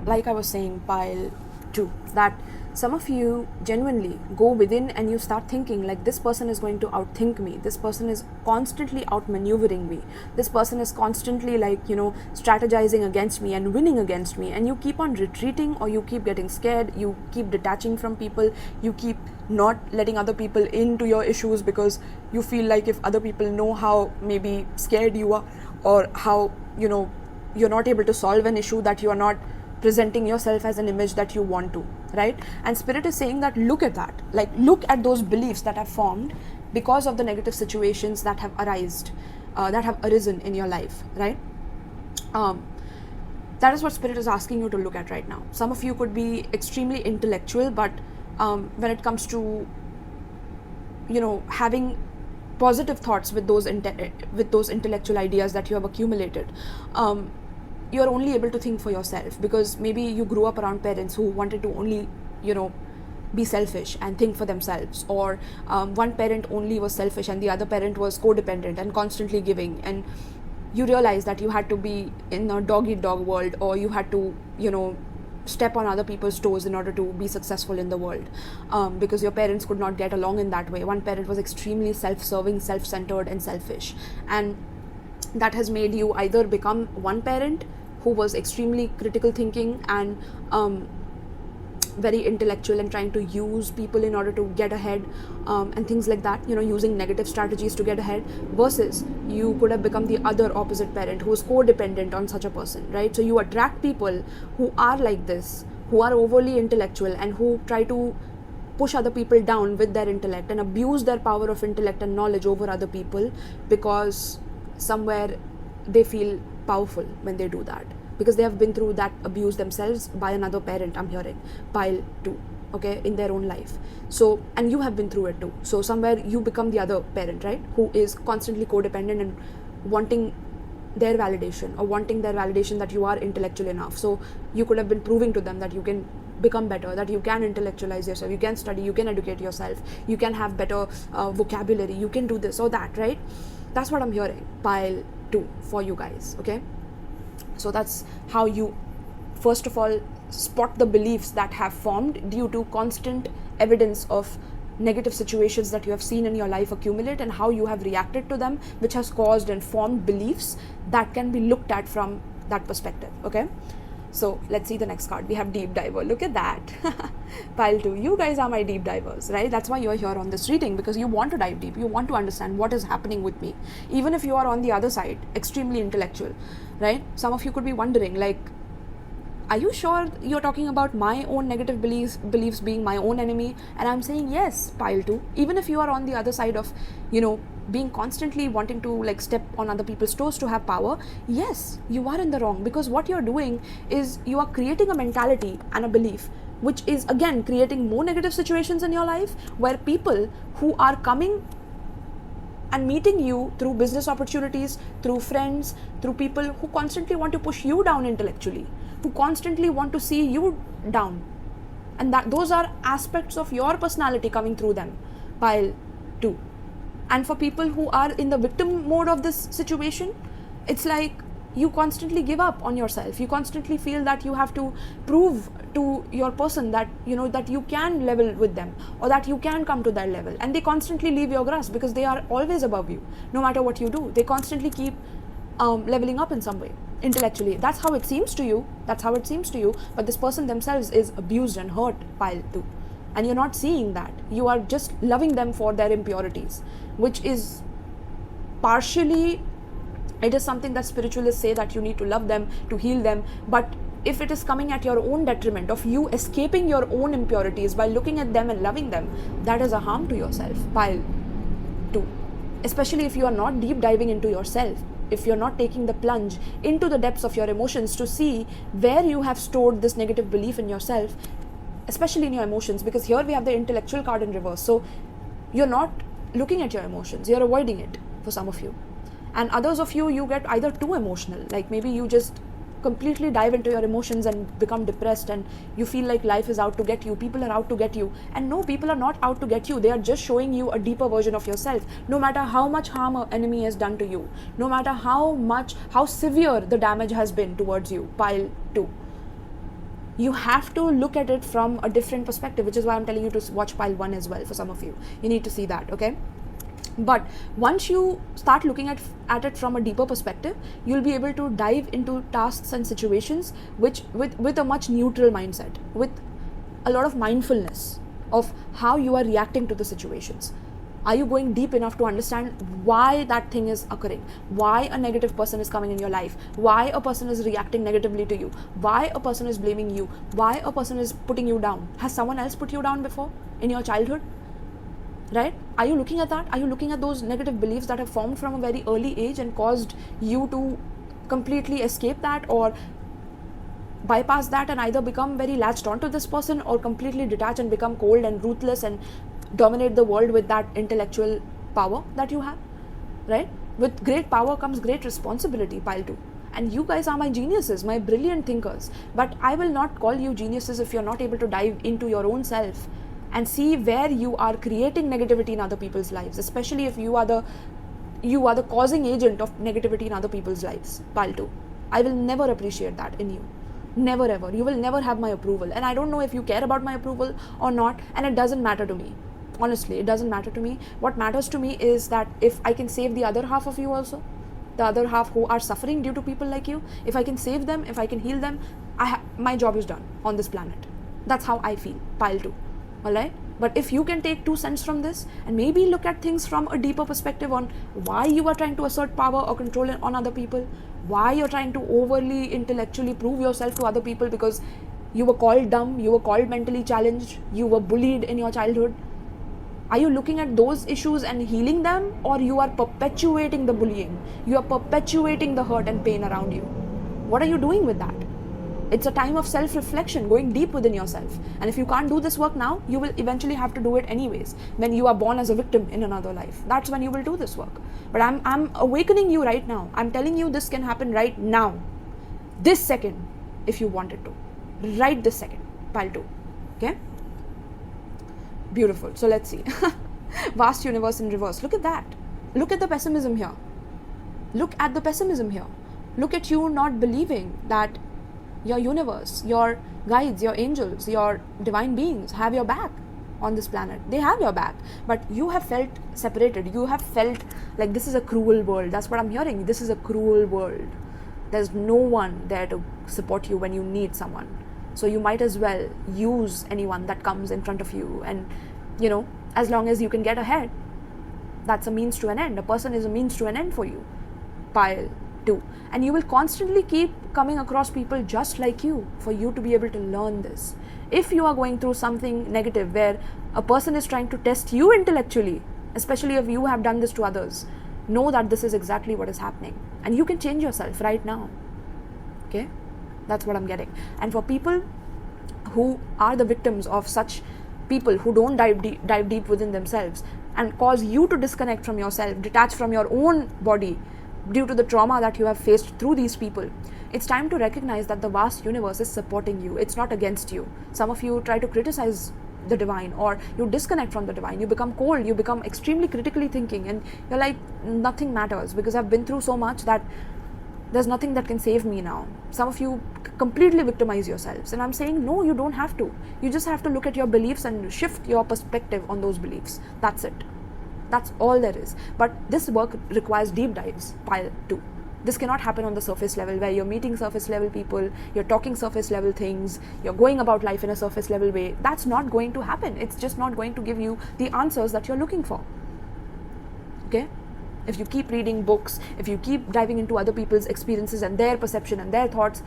Like I was saying, pile 2, that some of you genuinely go within and you start thinking like, this person is going to outthink me, this person is constantly outmaneuvering me, this person is constantly strategizing against me and winning against me, and you keep on retreating, or you keep getting scared, you keep detaching from people, you keep not letting other people into your issues because you feel like if other people know how maybe scared you are, or how you're not able to solve an issue, that you are not presenting yourself as an image that you want to, right? And Spirit is saying that look at that, like look at those beliefs that have formed because of the negative situations that have arisen in your life, right? That is what Spirit is asking you to look at right now. Some of you could be extremely intellectual, but when it comes to, having positive thoughts with those intellectual ideas that you have accumulated, you're only able to think for yourself, because maybe you grew up around parents who wanted to only, be selfish and think for themselves, or one parent only was selfish and the other parent was codependent and constantly giving, and you realize that you had to be in a dog-eat-dog world, or you had to, step on other people's toes in order to be successful in the world, because your parents could not get along in that way. One parent was extremely self-serving, self-centered and selfish, and that has made you either become one parent who was extremely critical thinking and very intellectual and trying to use people in order to get ahead, and things like that, using negative strategies to get ahead, versus you could have become the other opposite parent who is codependent on such a person, right? So you attract people who are like this, who are overly intellectual and who try to push other people down with their intellect and abuse their power of intellect and knowledge over other people, because somewhere they feel powerful when they do that, because they have been through that abuse themselves by another parent. I'm hearing pile 2, okay, in their own life. So, and you have been through it too. So somewhere you become the other parent, right, who is constantly codependent and wanting their validation, or wanting their validation that you are intellectual enough. So you could have been proving to them that you can become better, that you can intellectualize yourself, you can study, you can educate yourself, you can have better vocabulary, you can do this or that, right? That's what I'm hearing, pile 2 for you guys, okay? So that's how you, first of all, spot the beliefs that have formed due to constant evidence of negative situations that you have seen in your life accumulate, and how you have reacted to them, which has caused and formed beliefs that can be looked at from that perspective, okay? So let's see the next card. We have Deep Diver. Look at that. Pile 2. You guys are my deep divers, right? That's why you're here on this reading, because you want to dive deep. You want to understand what is happening with me. Even if you are on the other side, extremely intellectual, right? Some of you could be wondering, like, are you sure you're talking about my own negative beliefs being my own enemy? And I'm saying yes, pile 2. Even if you are on the other side of, being constantly wanting to like step on other people's toes to have power, yes, you are in the wrong, because what you're doing is you are creating a mentality and a belief which is again creating more negative situations in your life, where people who are coming and meeting you through business opportunities, through friends, through people who constantly want to push you down intellectually, who constantly want to see you down, and that those are aspects of your personality coming through them, pile 2. And for people who are in the victim mode of this situation, it's like you constantly give up on yourself. You constantly feel that you have to prove to your person that, that you can level with them, or that you can come to that level. And they constantly leave your grasp, because they are always above you. No matter what you do, they constantly keep leveling up in some way, intellectually. That's how it seems to you. But this person themselves is abused and hurt, pile 2. And you're not seeing that. You are just loving them for their impurities, which is partially, it is something that spiritualists say that you need to love them to heal them. But if it is coming at your own detriment of you escaping your own impurities by looking at them and loving them, that is a harm to yourself, pile 2. Especially if you are not deep diving into yourself, if you're not taking the plunge into the depths of your emotions to see where you have stored this negative belief in yourself, especially in your emotions, because here we have the intellectual card in reverse. So you're not looking at your emotions, you're avoiding it for some of you. And others of you, you get either too emotional, like maybe you just completely dive into your emotions and become depressed, and you feel like life is out to get you, people are out to get you. And no, people are not out to get you. They are just showing you a deeper version of yourself. No matter how much harm an enemy has done to you, no matter how severe the damage has been towards you, pile 2, you have to look at it from a different perspective, which is why I'm telling you to watch pile 1 as well. For some of you, you need to see that, okay? But once you start looking at it from a deeper perspective, you'll be able to dive into tasks and situations which with a much neutral mindset, with a lot of mindfulness of how you are reacting to the situations. Are you going deep enough to understand why that thing is occurring? Why a negative person is coming in your life? Why a person is reacting negatively to you? Why a person is blaming you? Why a person is putting you down? Has someone else put you down before in your childhood? Right? Are you looking at that? Are you looking at those negative beliefs that have formed from a very early age and caused you to completely escape that, or bypass that and either become very latched onto this person, or completely detach and become cold and ruthless and dominate the world with that intellectual power that you have? Right? With great power comes great responsibility, pile 2. And you guys are my geniuses, my brilliant thinkers. But I will not call you geniuses if you're not able to dive into your own self and see where you are creating negativity in other people's lives, especially if you are the causing agent of negativity in other people's lives, pile 2. I will never appreciate that in you. Never ever. You will never have my approval. And I don't know if you care about my approval or not, and it doesn't matter to me. Honestly, it doesn't matter to me. What matters to me is that if I can save the other half of you also, the other half who are suffering due to people like you, if I can save them, if I can heal them, my job is done on this planet. That's how I feel, pile 2. Alright? But if you can take 2 cents from this and maybe look at things from a deeper perspective on why you are trying to assert power or control on other people, why you're trying to overly intellectually prove yourself to other people because you were called dumb, you were called mentally challenged, you were bullied in your childhood. Are you looking at those issues and healing them, or you are perpetuating the bullying? You are perpetuating the hurt and pain around you. What are you doing with that? It's a time of self-reflection, going deep within yourself. And if you can't do this work now, you will eventually have to do it anyways. When you are born as a victim in another life, that's when you will do this work. But I'm awakening you right now. I'm telling you this can happen right now. This second, if you wanted to. Right this second, pile 2. Okay? Beautiful. So let's see. Vast universe in reverse. Look at that. Look at the pessimism here. Look at the pessimism here. Look at you not believing that your universe, your guides, your angels, your divine beings have your back on this planet. They have your back. But you have felt separated. You have felt like this is a cruel world. That's what I'm hearing. This is a cruel world. There's no one there to support you when you need someone. So you might as well use anyone that comes in front of you, and as long as you can get ahead, that's a means to an end. A person is a means to an end for you, pile 2. And you will constantly keep coming across people just like you for you to be able to learn this. If you are going through something negative where a person is trying to test you intellectually, especially if you have done this to others, know that this is exactly what is happening, and you can change yourself right now. Okay? That's what I'm getting. And for people who are the victims of such people who don't dive deep within themselves and cause you to disconnect from yourself, detach from your own body due to the trauma that you have faced through these people, it's time to recognize that the vast universe is supporting you. It's not against you. Some of you try to criticize the divine, or you disconnect from the divine. You become cold. You become extremely critically thinking, and you're like, nothing matters because I've been through so much that there's nothing that can save me now. Some of you completely victimize yourselves, and I'm saying no, you don't have to. You just have to look at your beliefs and shift your perspective on those beliefs. That's it. That's all there is. But this work requires deep dives, pile 2. This cannot happen on the surface level where you're meeting surface level people, you're talking surface level things, you're going about life in a surface level way. That's not going to happen. It's just not going to give you the answers that you're looking for. Okay? If you keep reading books, if you keep diving into other people's experiences and their perception and their thoughts,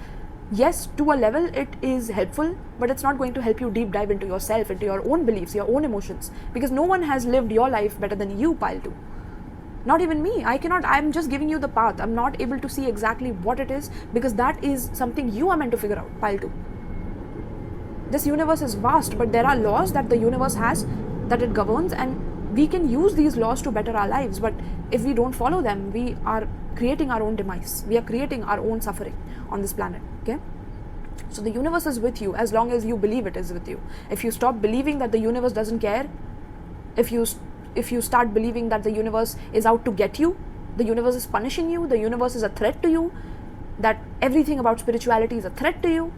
yes, to a level it is helpful, but it's not going to help you deep dive into yourself, into your own beliefs, your own emotions, because no one has lived your life better than you, pile 2. Not even me. I'm just giving you the path. I'm not able to see exactly what it is, because that is something you are meant to figure out, pile 2. This universe is vast, but there are laws that the universe has, that it governs, and we can use these laws to better our lives. But if we don't follow them, we are creating our own demise. We are creating our own suffering on this planet. Okay? So the universe is with you as long as you believe it is with you. If you stop believing that the universe doesn't care, if you start believing that the universe is out to get you, the universe is punishing you, the universe is a threat to you, that everything about spirituality is a threat to you,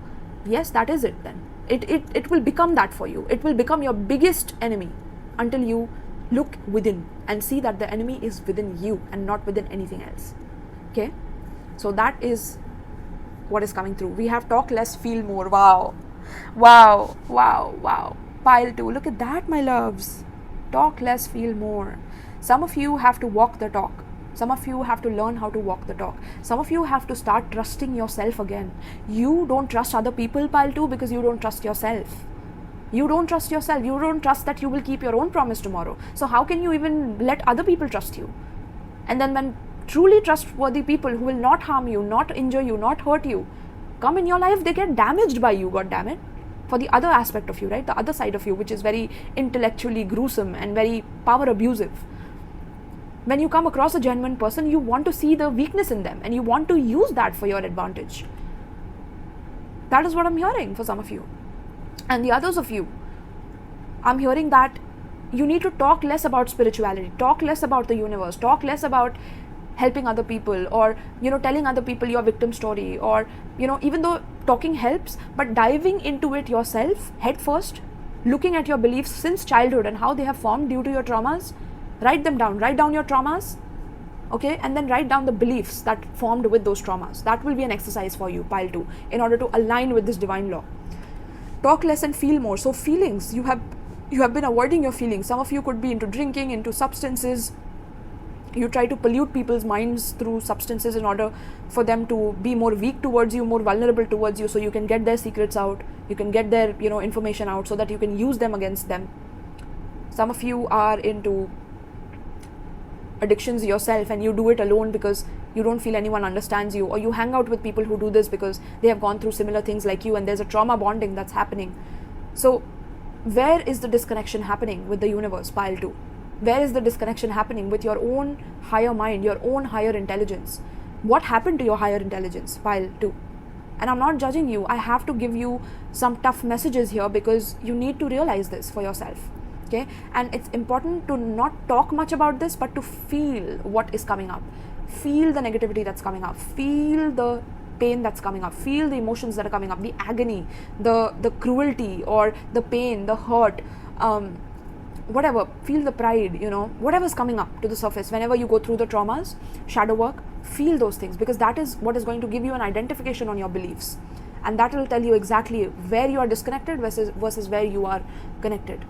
yes, that is it then. It will become that for you. It will become your biggest enemy until you look within and see that the enemy is within you and not within anything else. Okay? So that is what is coming through. We have talk less, feel more. Wow. Wow. Wow. Wow. Pile 2. Look at that, my loves. Talk less, feel more. Some of you have to walk the talk. Some of you have to learn how to walk the talk. Some of you have to start trusting yourself again. You don't trust other people, pile 2, because you don't trust yourself. You don't trust yourself. You don't trust that you will keep your own promise tomorrow. So how can you even let other people trust you? And then when truly trustworthy people who will not harm you, not injure you, not hurt you, come in your life, they get damaged by you, goddammit. For the other aspect of you, right? The other side of you, which is very intellectually gruesome and very power abusive. When you come across a genuine person, you want to see the weakness in them and you want to use that for your advantage. That is what I'm hearing for some of you. And the others of you, I'm hearing that you need to talk less about spirituality, talk less about the universe, talk less about helping other people, or telling other people your victim story, or even though talking helps, but diving into it yourself head first, looking at your beliefs since childhood and how they have formed due to your traumas. Write them down. Write down your traumas, okay, and then write down the beliefs that formed with those traumas. That will be an exercise for you, pile 2, in order to align with this divine law. Talk less and feel more. So feelings, you have been avoiding your feelings. Some of you could be into drinking, into substances. You try to pollute people's minds through substances in order for them to be more weak towards you, more vulnerable towards you, so you can get their secrets out, you can get their information out, so that you can use them against them. Some of you are into addictions yourself, and you do it alone because you don't feel anyone understands you, or you hang out with people who do this because they have gone through similar things like you, and there's a trauma bonding that's happening. So where is the disconnection happening with the universe, pile 2? Where is the disconnection happening with your own higher mind, your own higher intelligence? What happened to your higher intelligence, pile 2? And I'm not judging you. I have to give you some tough messages here because you need to realize this for yourself. Okay? And it's important to not talk much about this, but to feel what is coming up. Feel the negativity that's coming up. Feel the pain that's coming up. Feel the emotions that are coming up, the agony, the cruelty, or the pain, the hurt, whatever. Feel the pride, whatever's coming up to the surface. Whenever you go through the traumas, shadow work, feel those things, because that is what is going to give you an identification on your beliefs. And that will tell you exactly where you are disconnected versus where you are connected.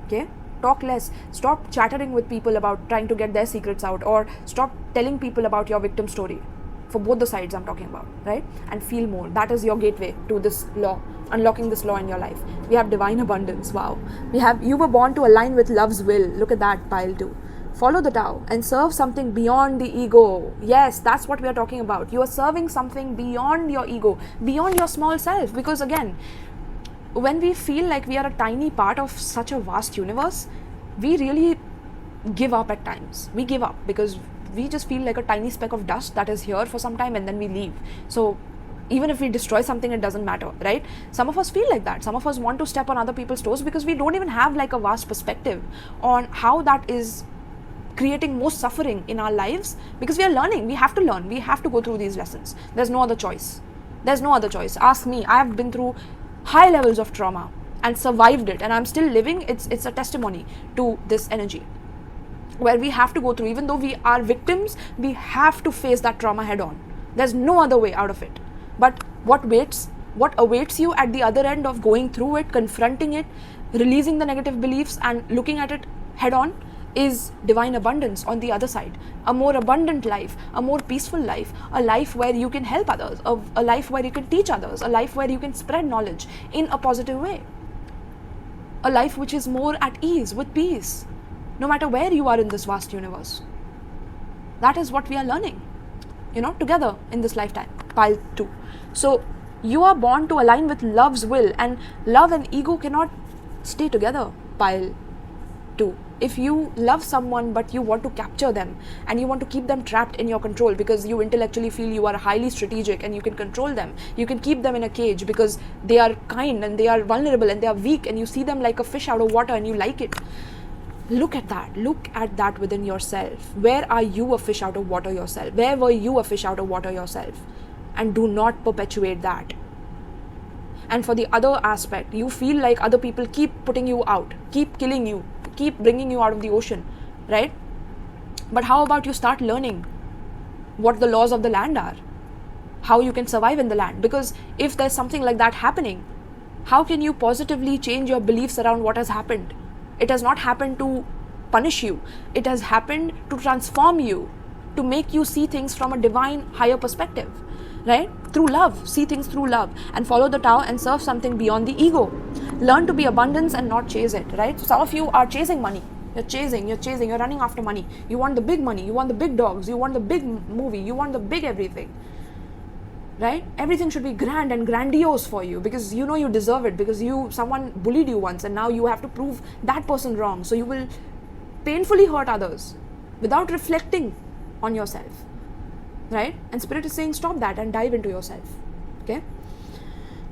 Okay? Talk less. Stop chattering with people about trying to get their secrets out, or stop telling people about your victim story. For both the sides I'm talking about, right? And feel more. That is your gateway to this law, unlocking this law in your life. We have divine abundance. Wow. You were born to align with love's will. Look at that, pile 2. Follow the Tao and serve something beyond the ego. Yes, that's what we are talking about. You are serving something beyond your ego, beyond your small self. Because again, when we feel like we are a tiny part of such a vast universe, we really give up at times. We give up because we just feel like a tiny speck of dust that is here for some time and then we leave. So even if we destroy something, it doesn't matter, right? Some of us feel like that. Some of us want to step on other people's toes because we don't even have like a vast perspective on how that is creating more suffering in our lives, because we are learning. We have to learn. We have to go through these lessons. There's no other choice. There's no other choice. Ask me. I have been through high levels of trauma and survived it, and I'm still living. It's a testimony to this energy where we have to go through. Even though we are victims, we have to face that trauma head on. There's no other way out of it. But what awaits you at the other end of going through it, confronting it, releasing the negative beliefs and looking at it head on, is divine abundance on the other side. A more abundant life, a more peaceful life, a life where you can help others, a life where you can teach others, a life where you can spread knowledge in a positive way, a life which is more at ease, with peace, no matter where you are in this vast universe. That is what we are learning, together in this lifetime, pile 2. So you are born to align with love's will, and love and ego cannot stay together, pile 2. If you love someone but you want to capture them and you want to keep them trapped in your control because you intellectually feel you are highly strategic and you can control them, you can keep them in a cage because they are kind and they are vulnerable and they are weak, and you see them like a fish out of water and you like it. Look at that within yourself. Where are you a fish out of water yourself? Where were you a fish out of water yourself? And do not perpetuate that. And for the other aspect, you feel like other people keep putting you out, keep killing you, keep bringing you out of the ocean, right? But how about you start learning what the laws of the land are, how you can survive in the land? Because if there's something like that happening, how can you positively change your beliefs around what has happened? It has not happened to punish you. It has happened to transform you, to make you see things from a divine, higher perspective, right? Through love, see things through love, and follow the Tao and serve something beyond the ego. Learn to be abundance and not chase it, right? So some of you are chasing money. You're chasing, you're running after money. You want the big money, you want the big dogs, you want the big movie, you want the big everything, right? Everything should be grand and grandiose for you because you know you deserve it, because someone bullied you once and now you have to prove that person wrong. So you will painfully hurt others without reflecting on yourself, right? And Spirit is saying stop that and dive into yourself, okay?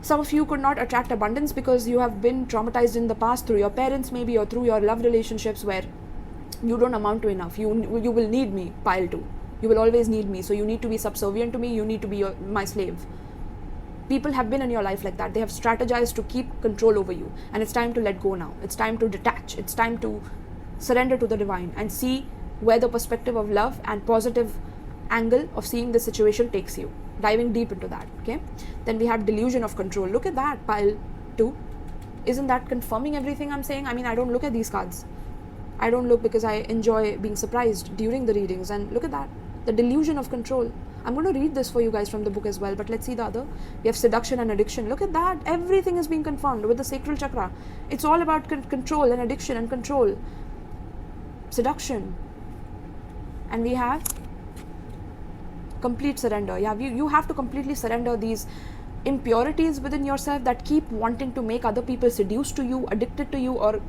Some of you could not attract abundance because you have been traumatized in the past through your parents maybe, or through your love relationships where you don't amount to enough. You will need me, pile 2. You will always need me. So you need to be subservient to me. You need to be my slave. People have been in your life like that. They have strategized to keep control over you. And it's time to let go now. It's time to detach. It's time to surrender to the divine and see where the perspective of love and positive angle of seeing the situation takes you. Diving deep into that, okay? Then we have delusion of control. Look at that, pile 2. Isn't that confirming everything I'm saying? I mean, I don't look at these cards. I don't look because I enjoy being surprised during the readings. And look at that, the delusion of control. I'm going to read this for you guys from the book as well, but let's see the other. We have seduction and addiction. Look at that. Everything is being confirmed with the sacral chakra. It's all about control and addiction and control. Seduction. And we have complete surrender. Yeah, you have to completely surrender these impurities within yourself that keep wanting to make other people seduced to you, addicted to you, or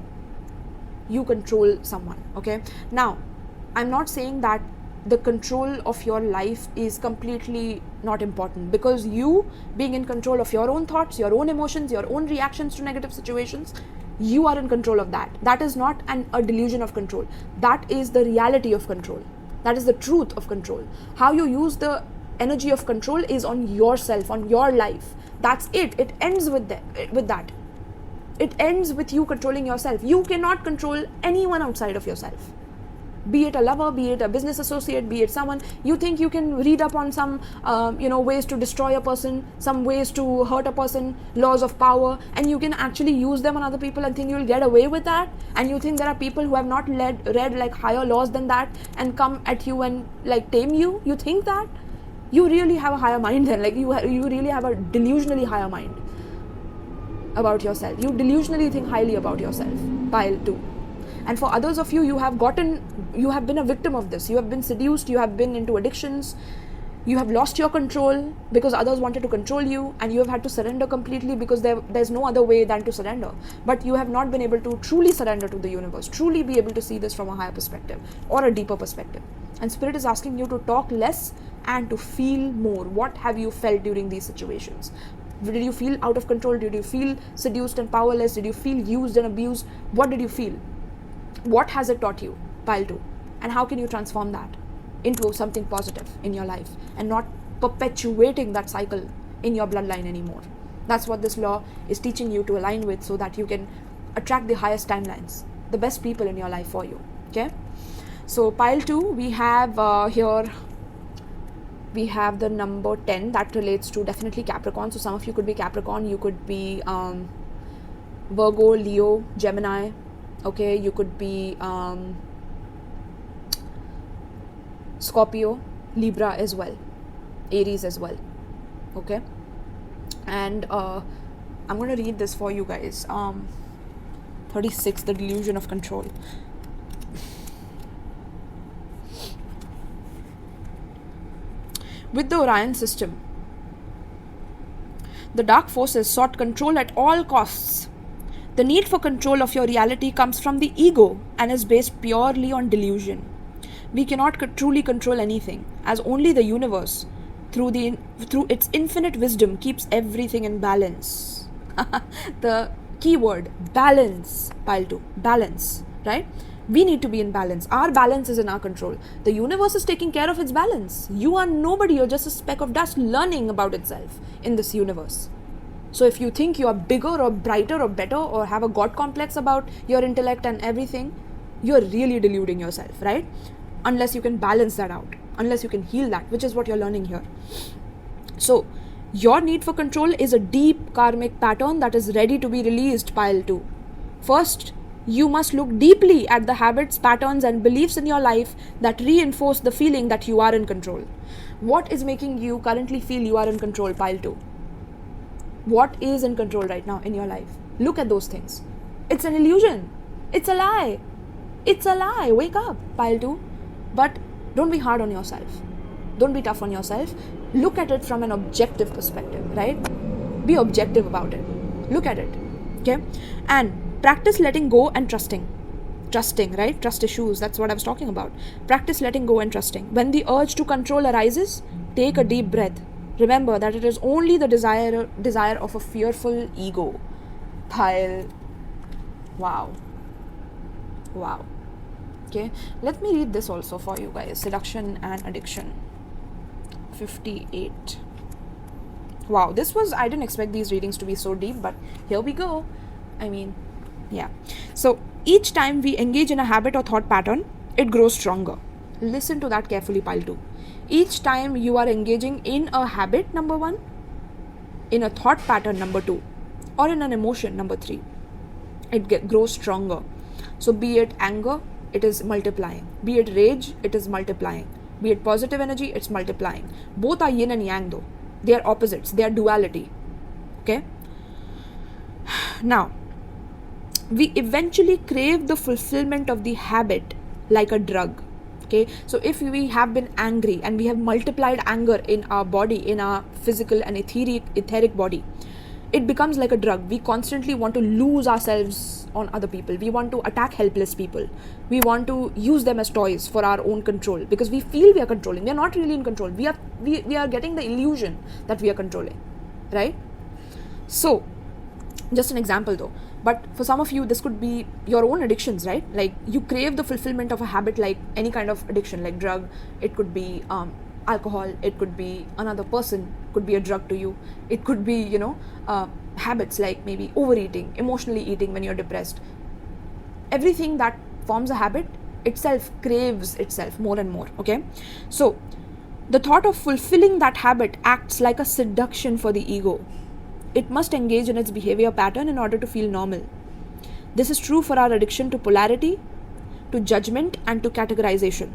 you control someone, okay? Now, I'm not saying that the control of your life is completely not important, because you being in control of your own thoughts, your own emotions, your own reactions to negative situations, you are in control of that. That is not a delusion of control. That is the reality of control. That is the truth of control. How you use the energy of control is on yourself, on your life. That's it. It ends with that. It ends with you controlling yourself. You cannot control anyone outside of yourself. Be it a lover, be it a business associate, be it someone. You think you can read up on some, ways to destroy a person, some ways to hurt a person, laws of power, and you can actually use them on other people and think you'll get away with that. And you think there are people who have not read like higher laws than that and come at you and like tame you. You think that? You really have a higher mind then. Like you really have a delusionally higher mind about yourself. You delusionally think highly about yourself. Pile 2. And for others of you, you have been a victim of this. You have been seduced, you have been into addictions, you have lost your control because others wanted to control you, and you have had to surrender completely because there's no other way than to surrender. But you have not been able to truly surrender to the universe, truly be able to see this from a higher perspective or a deeper perspective. And Spirit is asking you to talk less and to feel more. What have you felt during these situations? Did you feel out of control? Did you feel seduced and powerless? Did you feel used and abused? What did you feel? What has it taught you, pile 2? And how can you transform that into something positive in your life and not perpetuating that cycle in your bloodline anymore? That's what this law is teaching you to align with, so that you can attract the highest timelines, the best people in your life for you, okay? So pile 2, we have here, we have the number 10 that relates to definitely Capricorn. So some of you could be Capricorn, you could be Virgo, Leo, Gemini. Okay, you could be Scorpio, Libra as well, Aries as well, okay? And I'm going to read this for you guys. 36, the delusion of control. With the Orion system, the dark forces sought control at all costs. The need for control of your reality comes from the ego and is based purely on delusion. We cannot truly control anything, as only the universe, through its infinite wisdom, keeps everything in balance. The keyword, balance, pile 2, balance, right? We need to be in balance. Our balance is in our control. The universe is taking care of its balance. You are nobody, you're just a speck of dust learning about itself in this universe. So if you think you are bigger or brighter or better or have a God complex about your intellect and everything, you're really deluding yourself, right? Unless you can balance that out, unless you can heal that, which is what you're learning here. So your need for control is a deep karmic pattern that is ready to be released, pile 2. First, You must look deeply at the habits, patterns, and beliefs in your life that reinforce the feeling that you are in control. What is making you currently feel you are in control? Pile 2. What is in control right now in your life? Look at those things. It's an illusion. It's a lie. It's a lie. Wake up, pile 2. But don't be hard on yourself. Don't be tough on yourself. Look at it from an objective perspective, right? Be objective about it. Look at it. Okay? And practice letting go and trusting. Trusting, right? Trust issues. That's what I was talking about. Practice letting go and trusting. When the urge to control arises, take a deep breath. Remember that it is only the desire of a fearful ego. Pile. Wow. Okay, let me read this also for you guys. Seduction and addiction. 58. Wow, I didn't expect these readings to be so deep, but here we go. Yeah. So each time we engage in a habit or thought pattern, it grows stronger. Listen to that carefully, pile 2. Each time you are engaging in a habit, number 1, in a thought pattern, number 2, or in an emotion, number 3, it grows stronger. So be it anger, it is multiplying. Be it rage, it is multiplying. Be it positive energy, it's multiplying. Both are yin and yang though. They are opposites. They are duality. Okay? Now, we eventually crave the fulfillment of the habit like a drug. Okay? So if we have been angry and we have multiplied anger in our body, in our physical and etheric body, it becomes like a drug. We constantly want to lose ourselves on other people. We want to attack helpless people. We want to use them as toys for our own control because we feel we are controlling. We are not really in control. We are getting the illusion that we are controlling, right? So, just an example though. But for some of you, this could be your own addictions, right? Like you crave the fulfillment of a habit like any kind of addiction, like drug. It could be alcohol. It could be another person. Could be a drug to you. It could be, habits like maybe overeating, emotionally eating when you're depressed. Everything that forms a habit itself craves itself more and more, okay? So the thought of fulfilling that habit acts like a seduction for the ego. It must engage in its behavior pattern in order to feel normal. This is true for our addiction to polarity, to judgment, and to categorization.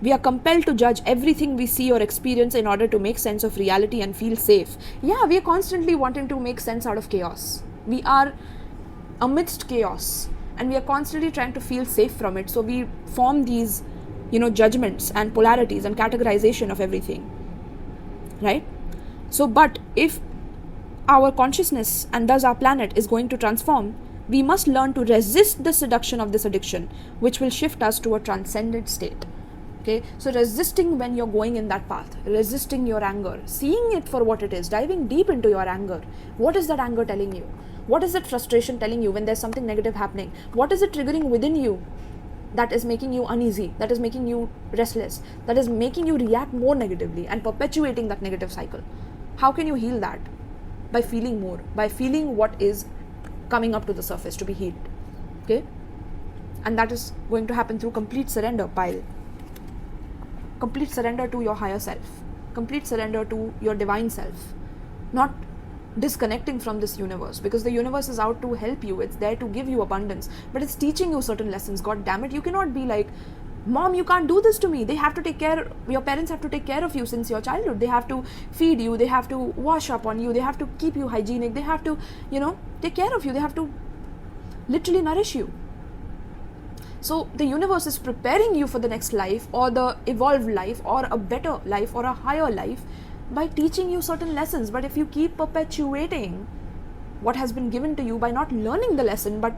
We are compelled to judge everything we see or experience in order to make sense of reality and feel safe. Yeah, we are constantly wanting to make sense out of chaos. We are amidst chaos and we are constantly trying to feel safe from it. So we form these, judgments and polarities and categorization of everything, right? So, but if our consciousness and thus our planet is going to transform, we must learn to resist the seduction of this addiction, which will shift us to a transcendent state. Okay, so resisting when you're going in that path, resisting your anger, seeing it for what it is, diving deep into your anger. What is that anger telling you? What is that frustration telling you when there's something negative happening? What is it triggering within you that is making you uneasy, that is making you restless, that is making you react more negatively and perpetuating that negative cycle? How can you heal that? By feeling more, by feeling what is coming up to the surface to be healed. Okay, and that is going to happen through complete surrender, pile. Complete surrender to your higher self, complete surrender to your divine self, not disconnecting from this universe, because the universe is out to help you. It's there to give you abundance, but it's teaching you certain lessons. God damn it, you cannot be like, Mom, you can't do this to me. They have to take care, your parents have to take care of you since your childhood. They have to feed you, they have to wash up on you, they have to keep you hygienic, they have to, take care of you, they have to literally nourish you. So the universe is preparing you for the next life, or the evolved life, or a better life, or a higher life, by teaching you certain lessons. But if you keep perpetuating what has been given to you by not learning the lesson, but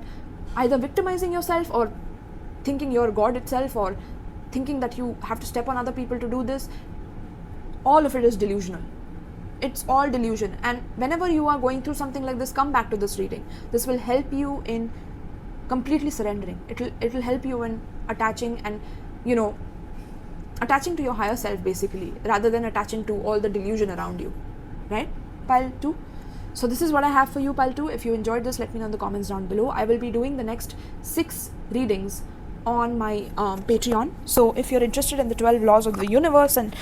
either victimizing yourself or thinking you're God itself, or thinking that you have to step on other people to do this, all of it is delusional. It's all delusion. And whenever you are going through something like this, come back to this reading. This will help you in completely surrendering. It will help you in attaching and, attaching to your higher self basically, rather than attaching to all the delusion around you, right? Pile 2. So this is what I have for you, pile 2. If you enjoyed this, let me know in the comments down below. I will be doing the next 6 readings on my Patreon. So if you're interested in the 12 laws of the universe and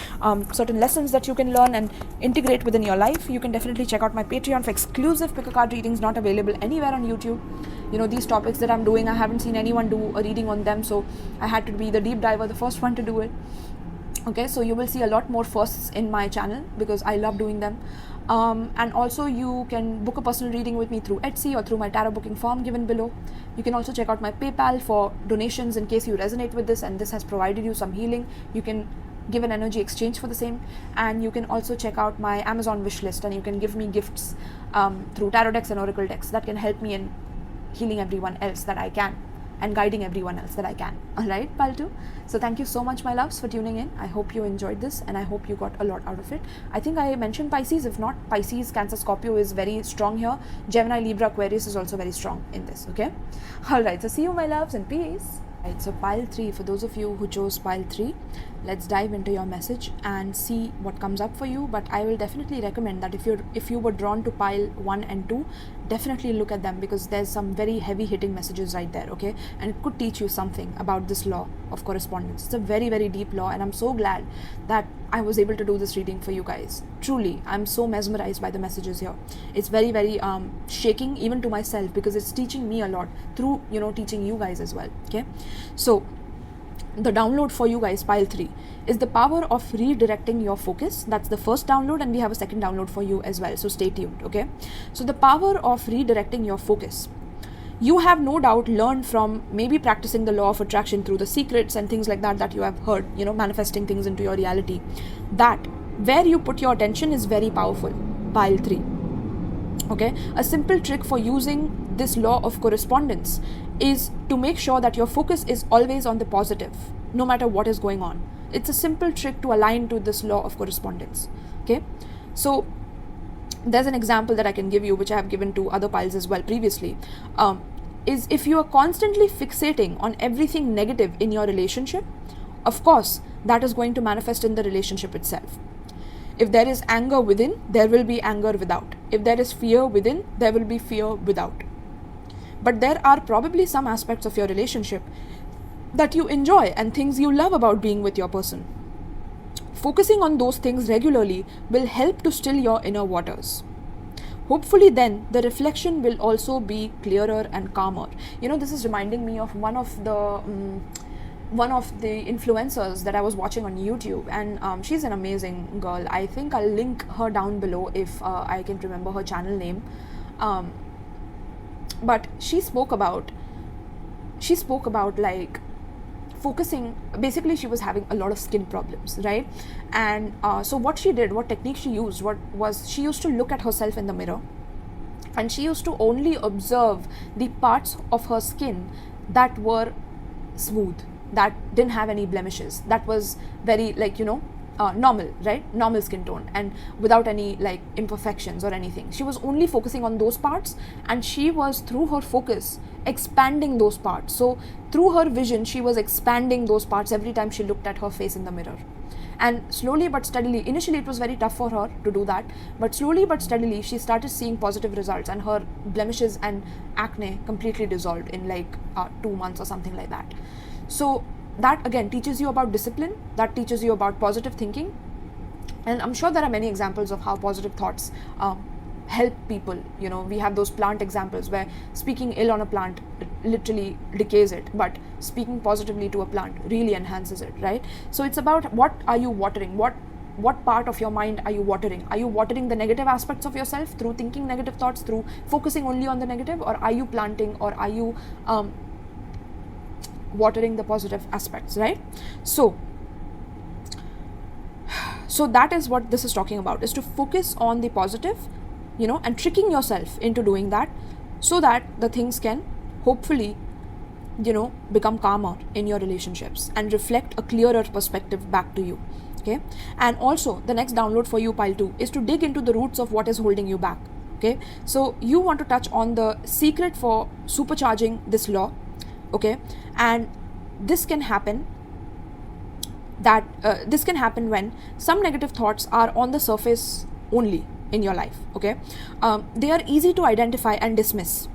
certain lessons that you can learn and integrate within your life, you can definitely check out my Patreon for exclusive pick a card readings not available anywhere on YouTube. these topics that I'm doing, I haven't seen anyone do a reading on them, so I had to be the deep diver, the first one to do it. Okay, so you will see a lot more firsts in my channel because I love doing them. And also you can book a personal reading with me through Etsy or through my tarot booking form given below. You can also check out my PayPal for donations in case you resonate with this and this has provided you some healing. You can give an energy exchange for the same, and you can also check out my Amazon wish list and you can give me gifts through tarot decks and oracle decks that can help me in healing everyone else that I can and guiding everyone else that I can. Alright, pile 2. So thank you so much, my loves, for tuning in. I hope you enjoyed this and I hope you got a lot out of it. I think I mentioned Pisces. If not, Pisces, Cancer, Scorpio is very strong here. Gemini, Libra, Aquarius is also very strong in this. Okay. Alright, so see you, my loves, and peace. Right, so pile 3, for those of you who chose pile 3, let's dive into your message and see what comes up for you. But I will definitely recommend that if you were drawn to pile 1 and 2, definitely look at them because there's some very heavy hitting messages right there. Okay, and it could teach you something about this law of correspondence. It's a very, very deep law, and I'm so glad that I was able to do this reading for you guys. Truly, I'm so mesmerized by the messages here. It's very, very shaking even to myself because it's teaching me a lot through teaching you guys as well. Okay, so the download for you guys, pile 3, is the power of redirecting your focus. That's the first download, and we have a second download for you as well, so stay tuned. Okay, so the power of redirecting your focus. You have no doubt learned from maybe practicing the law of attraction through the secrets and things like that you have heard, manifesting things into your reality, that where you put your attention is very powerful. Pile 3. Okay, a simple trick for using this law of correspondence is to make sure that your focus is always on the positive, no matter what is going on. It's a simple trick to align to this law of correspondence. Okay, so there's an example that I can give you, which I have given to other piles as well previously, is if you are constantly fixating on everything negative in your relationship, of course, that is going to manifest in the relationship itself. If there is anger within, there will be anger without. If there is fear within, there will be fear without. But there are probably some aspects of your relationship that you enjoy and things you love about being with your person. Focusing on those things regularly will help to still your inner waters. Hopefully then the reflection will also be clearer and calmer. This is reminding me of one of the influencers that I was watching on YouTube, and she's an amazing girl. I think I'll link her down below if I can remember her channel name. But she spoke about like focusing. Basically, she was having a lot of skin problems, right? And so what technique she used, she used to look at herself in the mirror, and she used to only observe the parts of her skin that were smooth, that didn't have any blemishes, that was very normal, right? Normal skin tone and without any like imperfections or anything. She was only focusing on those parts, and she was, through her focus, expanding those parts. So through her vision, she was expanding those parts every time she looked at her face in the mirror. And slowly but steadily, initially it was very tough for her to do that, but slowly but steadily she started seeing positive results, and her blemishes and acne completely dissolved in 2 months or something like that. So that again teaches you about discipline, that teaches you about positive thinking. And I'm sure there are many examples of how positive thoughts help people. We have those plant examples where speaking ill on a plant literally decays it, but speaking positively to a plant really enhances it, right? So it's about, what are you watering? What part of your mind are you watering? Are you watering the negative aspects of yourself through thinking negative thoughts, through focusing only on the negative, or are you planting, or are you watering the positive aspects, right? So that is what this is talking about, is to focus on the positive, and tricking yourself into doing that, so that the things can hopefully become calmer in your relationships and reflect a clearer perspective back to you. Okay, and also the next download for you, pile 2, is to dig into the roots of what is holding you back. Okay, so you want to touch on the secret for supercharging this law. Okay, and this can happen when some negative thoughts are on the surface only in your life. Okay, they are easy to identify and dismiss,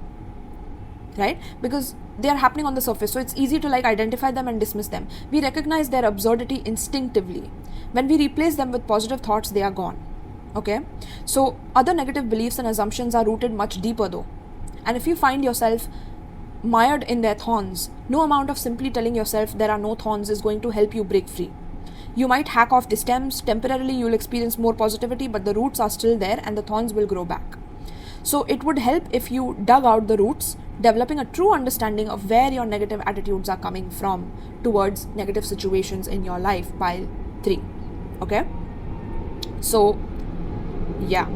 right? Because they are happening on the surface, so it's easy to identify them and dismiss them. We recognize their absurdity instinctively. When we replace them with positive thoughts, they are gone. Okay, so other negative beliefs and assumptions are rooted much deeper though, and if you find yourself mired in their thorns, no amount of simply telling yourself there are no thorns is going to help you break free. You might hack off the stems, temporarily you'll experience more positivity, but the roots are still there and the thorns will grow back. So it would help if you dug out the roots, developing a true understanding of where your negative attitudes are coming from towards negative situations in your life, pile 3. Okay? So, yeah.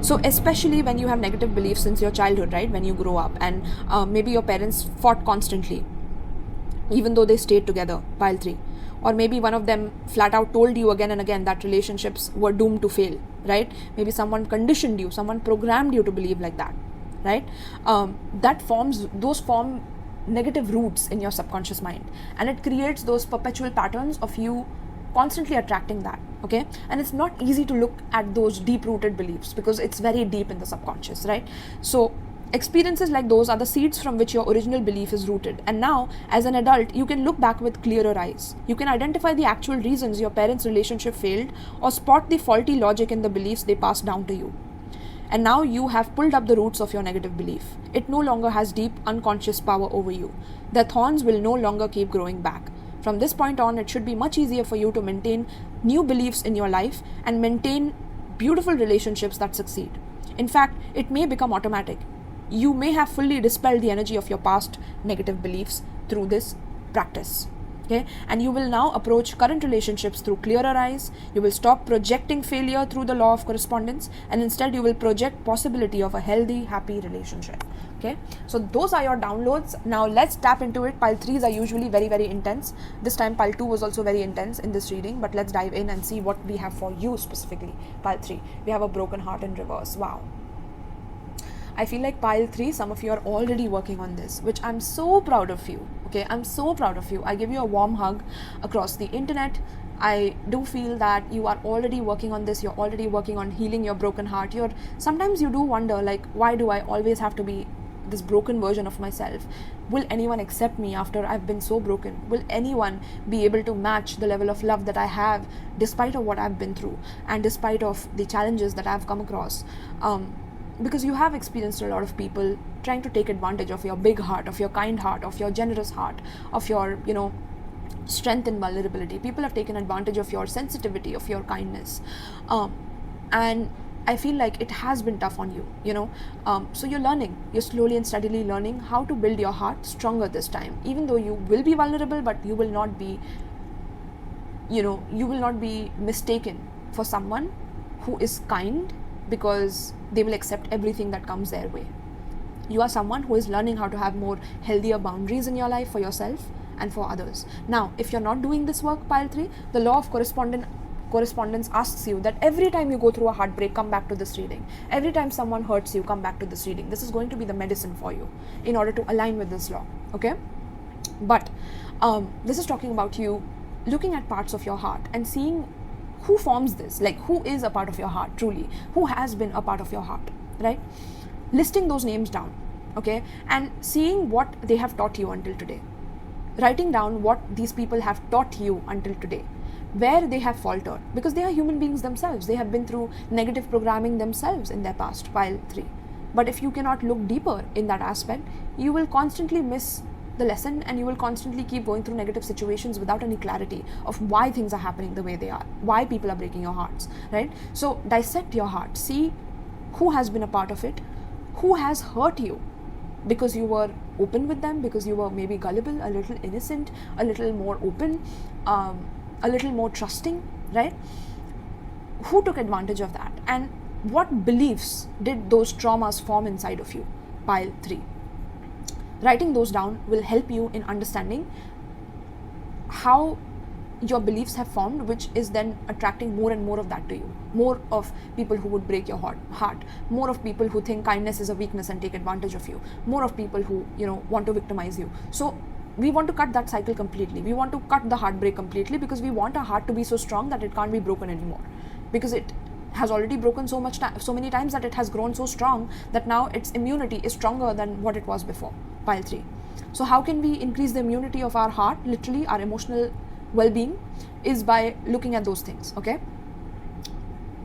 So especially when you have negative beliefs since your childhood, right? When you grow up and maybe your parents fought constantly, even though they stayed together, pile 3. Or maybe one of them flat out told you again and again that relationships were doomed to fail, right? Maybe someone conditioned you, someone programmed you to believe like that, right? Those form negative roots in your subconscious mind, and it creates those perpetual patterns of you constantly attracting that, okay? And it's not easy to look at those deep-rooted beliefs because it's very deep in the subconscious, right? So experiences like those are the seeds from which your original belief is rooted. And now, as an adult, you can look back with clearer eyes. You can identify the actual reasons your parents' relationship failed or spot the faulty logic in the beliefs they passed down to you. And now you have pulled up the roots of your negative belief. It no longer has deep, unconscious power over you. The thorns will no longer keep growing back. From this point on, it should be much easier for you to maintain new beliefs in your life and maintain beautiful relationships that succeed. In fact, it may become automatic. You may have fully dispelled the energy of your past negative beliefs through this practice. Okay? And you will now approach current relationships through clearer eyes. You will stop projecting failure through the law of correspondence, and instead you will project possibility of a healthy, happy relationship. Okay? So those are your downloads. Now let's tap into it. Pile 3s are usually very, very intense. This time pile 2 was also very intense in this reading, but let's dive in and see what we have for you specifically. Pile 3. We have a broken heart in reverse. Wow. I feel like pile 3, some of you are already working on this, which I'm so proud of you. Okay, I'm so proud of you. I give you a warm hug across the internet. I do feel that you are already working on this. You're already working on healing your broken heart. Sometimes you do wonder, like, why do I always have to be this broken version of myself? Will anyone accept me after I've been so broken? Will anyone be able to match the level of love that I have despite of what I've been through and despite of the challenges that I've come across? Because you have experienced a lot of people trying to take advantage of your big heart, of your kind heart, of your generous heart, of your, strength and vulnerability. People have taken advantage of your sensitivity, of your kindness. And I feel like it has been tough on you, So you're slowly and steadily learning how to build your heart stronger this time. Even though you will be vulnerable, but you will not be, you will not be mistaken for someone who is kind, because they will accept everything that comes their way. You are someone who is learning how to have more healthier boundaries in your life for yourself and for others. Now, if you're not doing this work, pile 3, the law of correspondence asks you that every time you go through a heartbreak, come back to this reading. Every time someone hurts you, come back to this reading. This is going to be the medicine for you in order to align with this law, okay? But this is talking about you looking at parts of your heart and seeing who forms this, like who is a part of your heart truly, who has been a part of your heart, right? Listing those names down, okay? And seeing what they have taught you until today. Writing down what these people have taught you until today, where they have faltered, because they are human beings themselves. They have been through negative programming themselves in their past, pile 3. But if you cannot look deeper in that aspect, you will constantly miss the lesson, and you will constantly keep going through negative situations without any clarity of why things are happening the way they are, why people are breaking your hearts, right? So dissect your heart, see who has been a part of it, who has hurt you because you were open with them, because you were maybe gullible, a little innocent, a little more open, a little more trusting, right? Who took advantage of that, and what beliefs did those traumas form inside of you, pile 3. Writing those down will help you in understanding how your beliefs have formed, which is then attracting more and more of that to you. More of people who would break your heart. More of people who think kindness is a weakness and take advantage of you. More of people who, want to victimize you. So we want to cut that cycle completely. We want to cut the heartbreak completely, because we want our heart to be so strong that it can't be broken anymore. Because it has already broken so many times that it has grown so strong that now its immunity is stronger than what it was before. Pile 3. So how can we increase the immunity of our heart, literally our emotional well-being, is by looking at those things, okay?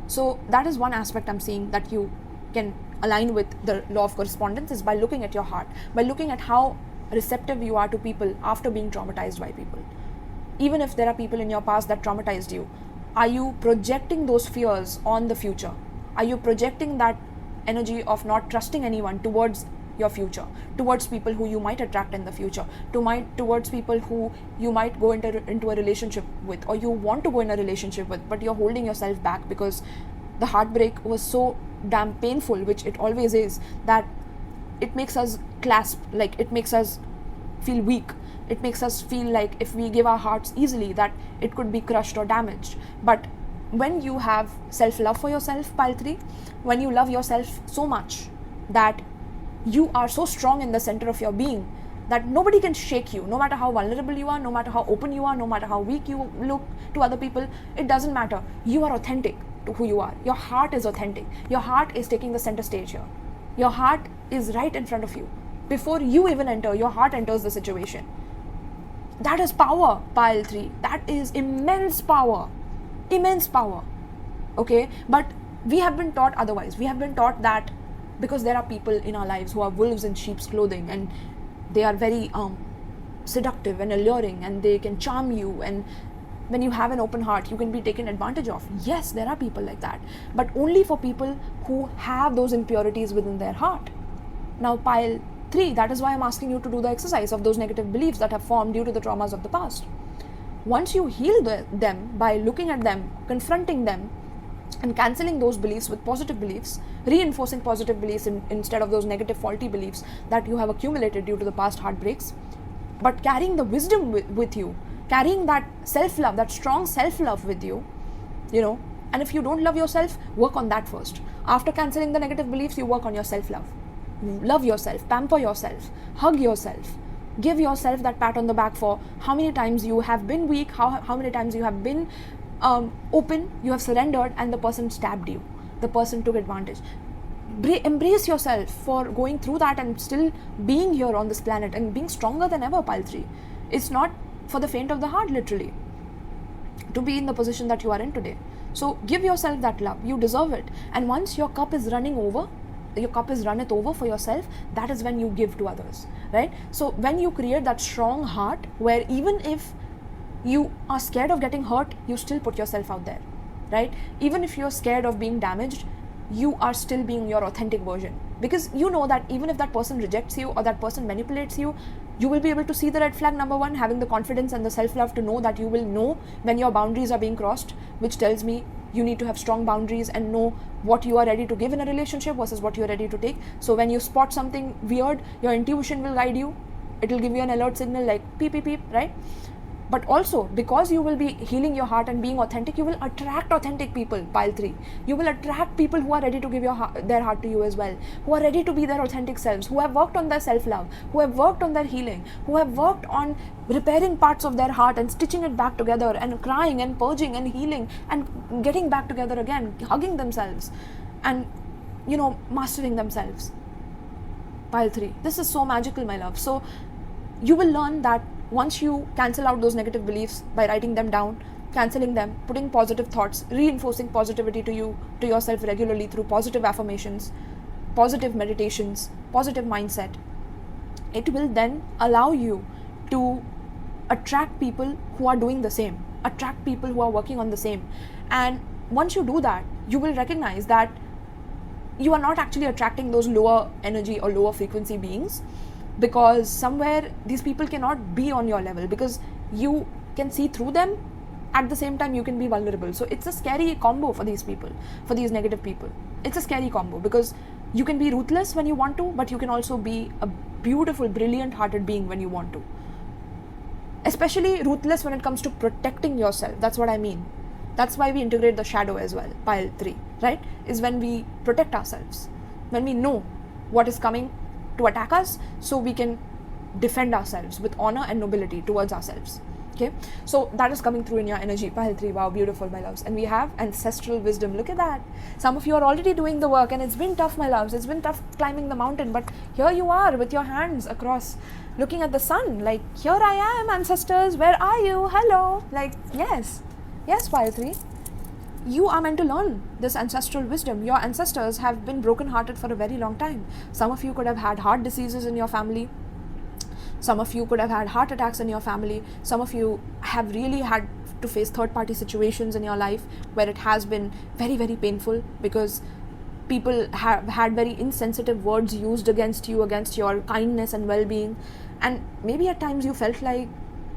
So that is one aspect I'm seeing that you can align with the law of correspondence is by looking at your heart, by looking at how receptive you are to people after being traumatized by people. Even if there are people in your past that traumatized you, are you projecting those fears on the future? Are you projecting that energy of not trusting anyone towards your future, towards people who you might attract in the future, towards people who you might go into a relationship with, or you want to go in a relationship with, but you're holding yourself back because the heartbreak was so damn painful, which it always is, that it makes us clasp, like it makes us feel weak. It makes us feel like if we give our hearts easily, that it could be crushed or damaged. But when you have self-love for yourself, pile 3, when you love yourself so much that you are so strong in the center of your being that nobody can shake you, no matter how vulnerable you are, no matter how open you are, no matter how weak you look to other people, it doesn't matter. You are authentic to who you are. Your heart is authentic. Your heart is taking the center stage here. Your heart is right in front of you. Before you even enter, your heart enters the situation. That is power, pile 3. That is immense power. Immense power. Okay? But we have been taught otherwise. We have been taught that because there are people in our lives who are wolves in sheep's clothing, and they are very seductive and alluring, and they can charm you, and when you have an open heart, you can be taken advantage of. Yes, there are people like that, but only for people who have those impurities within their heart. Now, pile 3, that is why I'm asking you to do the exercise of those negative beliefs that have formed due to the traumas of the past. Once you heal them by looking at them, confronting them, and cancelling those beliefs with positive beliefs, reinforcing positive beliefs instead of those negative faulty beliefs that you have accumulated due to the past heartbreaks, but carrying the wisdom with you, carrying that self-love, that strong self-love with you, and if you don't love yourself, work on that first. After cancelling the negative beliefs, you work on your self-love. Love yourself, pamper yourself, hug yourself, give yourself that pat on the back for how many times you have been weak, how many times you have been open, you have surrendered, and the person stabbed you, the person took advantage. Embrace yourself for going through that and still being here on this planet and being stronger than ever, pile 3. It's not for the faint of the heart, literally, to be in the position that you are in today. So give yourself that love. You deserve it. And once your cup is running over, your cup is runneth over for yourself, that is when you give to others, right? So when you create that strong heart where even if you are scared of getting hurt, you still put yourself out there, right? Even if you're scared of being damaged, you are still being your authentic version, because you know that even if that person rejects you or that person manipulates you, you will be able to see the red flag, number 1, having the confidence and the self-love to know that you will know when your boundaries are being crossed, which tells me you need to have strong boundaries and know what you are ready to give in a relationship versus what you are ready to take. So when you spot something weird, your intuition will guide you. It will give you an alert signal like beep, beep, beep, right? But also, because you will be healing your heart and being authentic, you will attract authentic people, pile 3. You will attract people who are ready to give their heart to you as well, who are ready to be their authentic selves, who have worked on their self-love, who have worked on their healing, who have worked on repairing parts of their heart and stitching it back together and crying and purging and healing and getting back together again, hugging themselves and, mastering themselves. Pile 3. This is so magical, my love. So you will learn that once you cancel out those negative beliefs by writing them down, cancelling them, putting positive thoughts, reinforcing positivity to yourself regularly through positive affirmations, positive meditations, positive mindset, it will then allow you to attract people who are doing the same, attract people who are working on the same. And once you do that, you will recognize that you are not actually attracting those lower energy or lower frequency beings, because somewhere these people cannot be on your level, because you can see through them, at the same time you can be vulnerable. So it's a scary combo for these people, for these negative people. It's a scary combo because you can be ruthless when you want to, but you can also be a beautiful, brilliant hearted being when you want to. Especially ruthless when it comes to protecting yourself. That's what I mean. That's why we integrate the shadow as well, pile 3, right? Is when we protect ourselves, when we know what is coming to attack us, so we can defend ourselves with honor and nobility towards ourselves. Okay, so that is coming through in your energy, pile 3. Wow, beautiful, my loves. And we have ancestral wisdom. Look at that. Some of you are already doing the work, and it's been tough, my loves. It's been tough climbing the mountain, but here you are with your hands across, looking at the sun, like, here I am, ancestors, where are you? Hello. Like, yes, pile 3. you are meant to learn this ancestral wisdom. Your ancestors have been broken-hearted for a very long time. Some of you could have had heart diseases in your family. Some of you could have had heart attacks in your family. Some of you have really had to face third-party situations in your life where it has been very, very painful because people have had very insensitive words used against you, against your kindness and well-being. And maybe at times you felt like,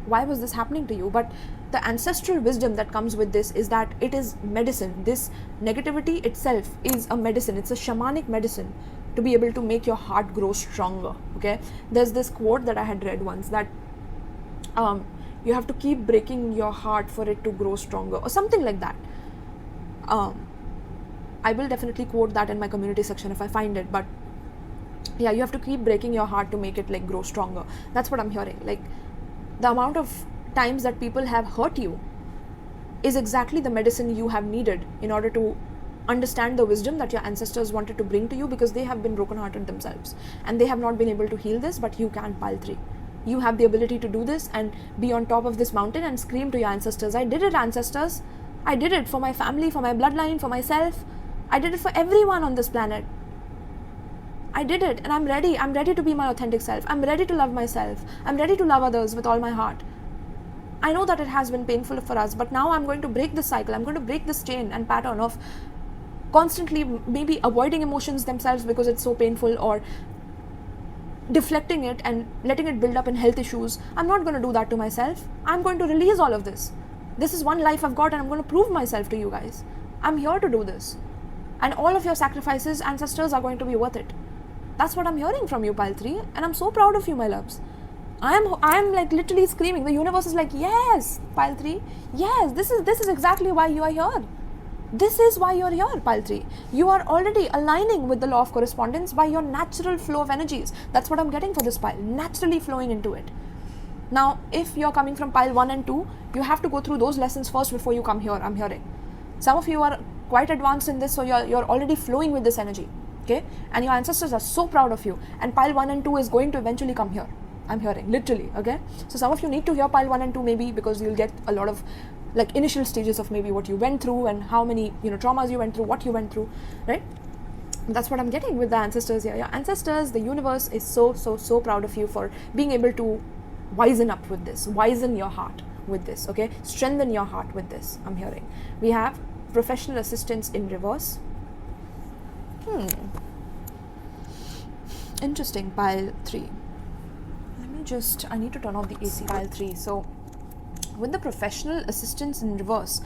why was this happening to you? But the ancestral wisdom that comes with this is that it is medicine. This negativity itself is a medicine. It's a shamanic medicine to be able to make your heart grow stronger. Okay, there's this quote that I had read once that you have to keep breaking your heart for it to grow stronger, or something like that. I will definitely quote that in my community section if I find it, but yeah, you have to keep breaking your heart to make it like grow stronger. That's what I'm hearing. Like, the amount of times that people have hurt you is exactly the medicine you have needed in order to understand the wisdom that your ancestors wanted to bring to you, because they have been brokenhearted themselves and they have not been able to heal this. But you can, pile 3. You have the ability to do this and be on top of this mountain and scream to your ancestors, I did it, ancestors. I did it for my family, for my bloodline, for myself. I did it for everyone on this planet. I did it, and I'm ready. I'm ready to be my authentic self. I'm ready to love myself. I'm ready to love others with all my heart. I know that it has been painful for us, but now I'm going to break this cycle. I'm going to break this chain and pattern of constantly maybe avoiding emotions themselves because it's so painful, or deflecting it and letting it build up in health issues. I'm not going to do that to myself. I'm going to release all of this. This is one life I've got, and I'm going to prove myself to you guys. I'm here to do this. And all of your sacrifices, ancestors, are going to be worth it. That's what I'm hearing from you, pile 3, and I'm so proud of you, my loves. I am like literally screaming. The universe is like, yes, pile 3, yes, this is exactly why you are here. This is why you're here, pile 3. You are already aligning with the law of correspondence by your natural flow of energies. That's what I'm getting for this pile, naturally flowing into it. Now, if you're coming from pile 1 and 2, you have to go through those lessons first before you come here, I'm hearing. Some of you are quite advanced in this, so you're already flowing with this energy. Okay, and your ancestors are so proud of you, and pile 1 and 2 is going to eventually come here, I'm hearing, literally. Okay, so some of you need to hear pile 1 and 2 maybe, because you'll get a lot of like initial stages of maybe what you went through and how many traumas you went through, what you went through, right? That's what I'm getting with the ancestors here. Your ancestors, the universe is so proud of you for being able to wisen up with this, wisen your heart with this. Okay, strengthen your heart with this, I'm hearing. We have professional assistance in reverse. Interesting, pile 3. I need to turn off the AC. Pile 3. So with the professional assistance in reverse,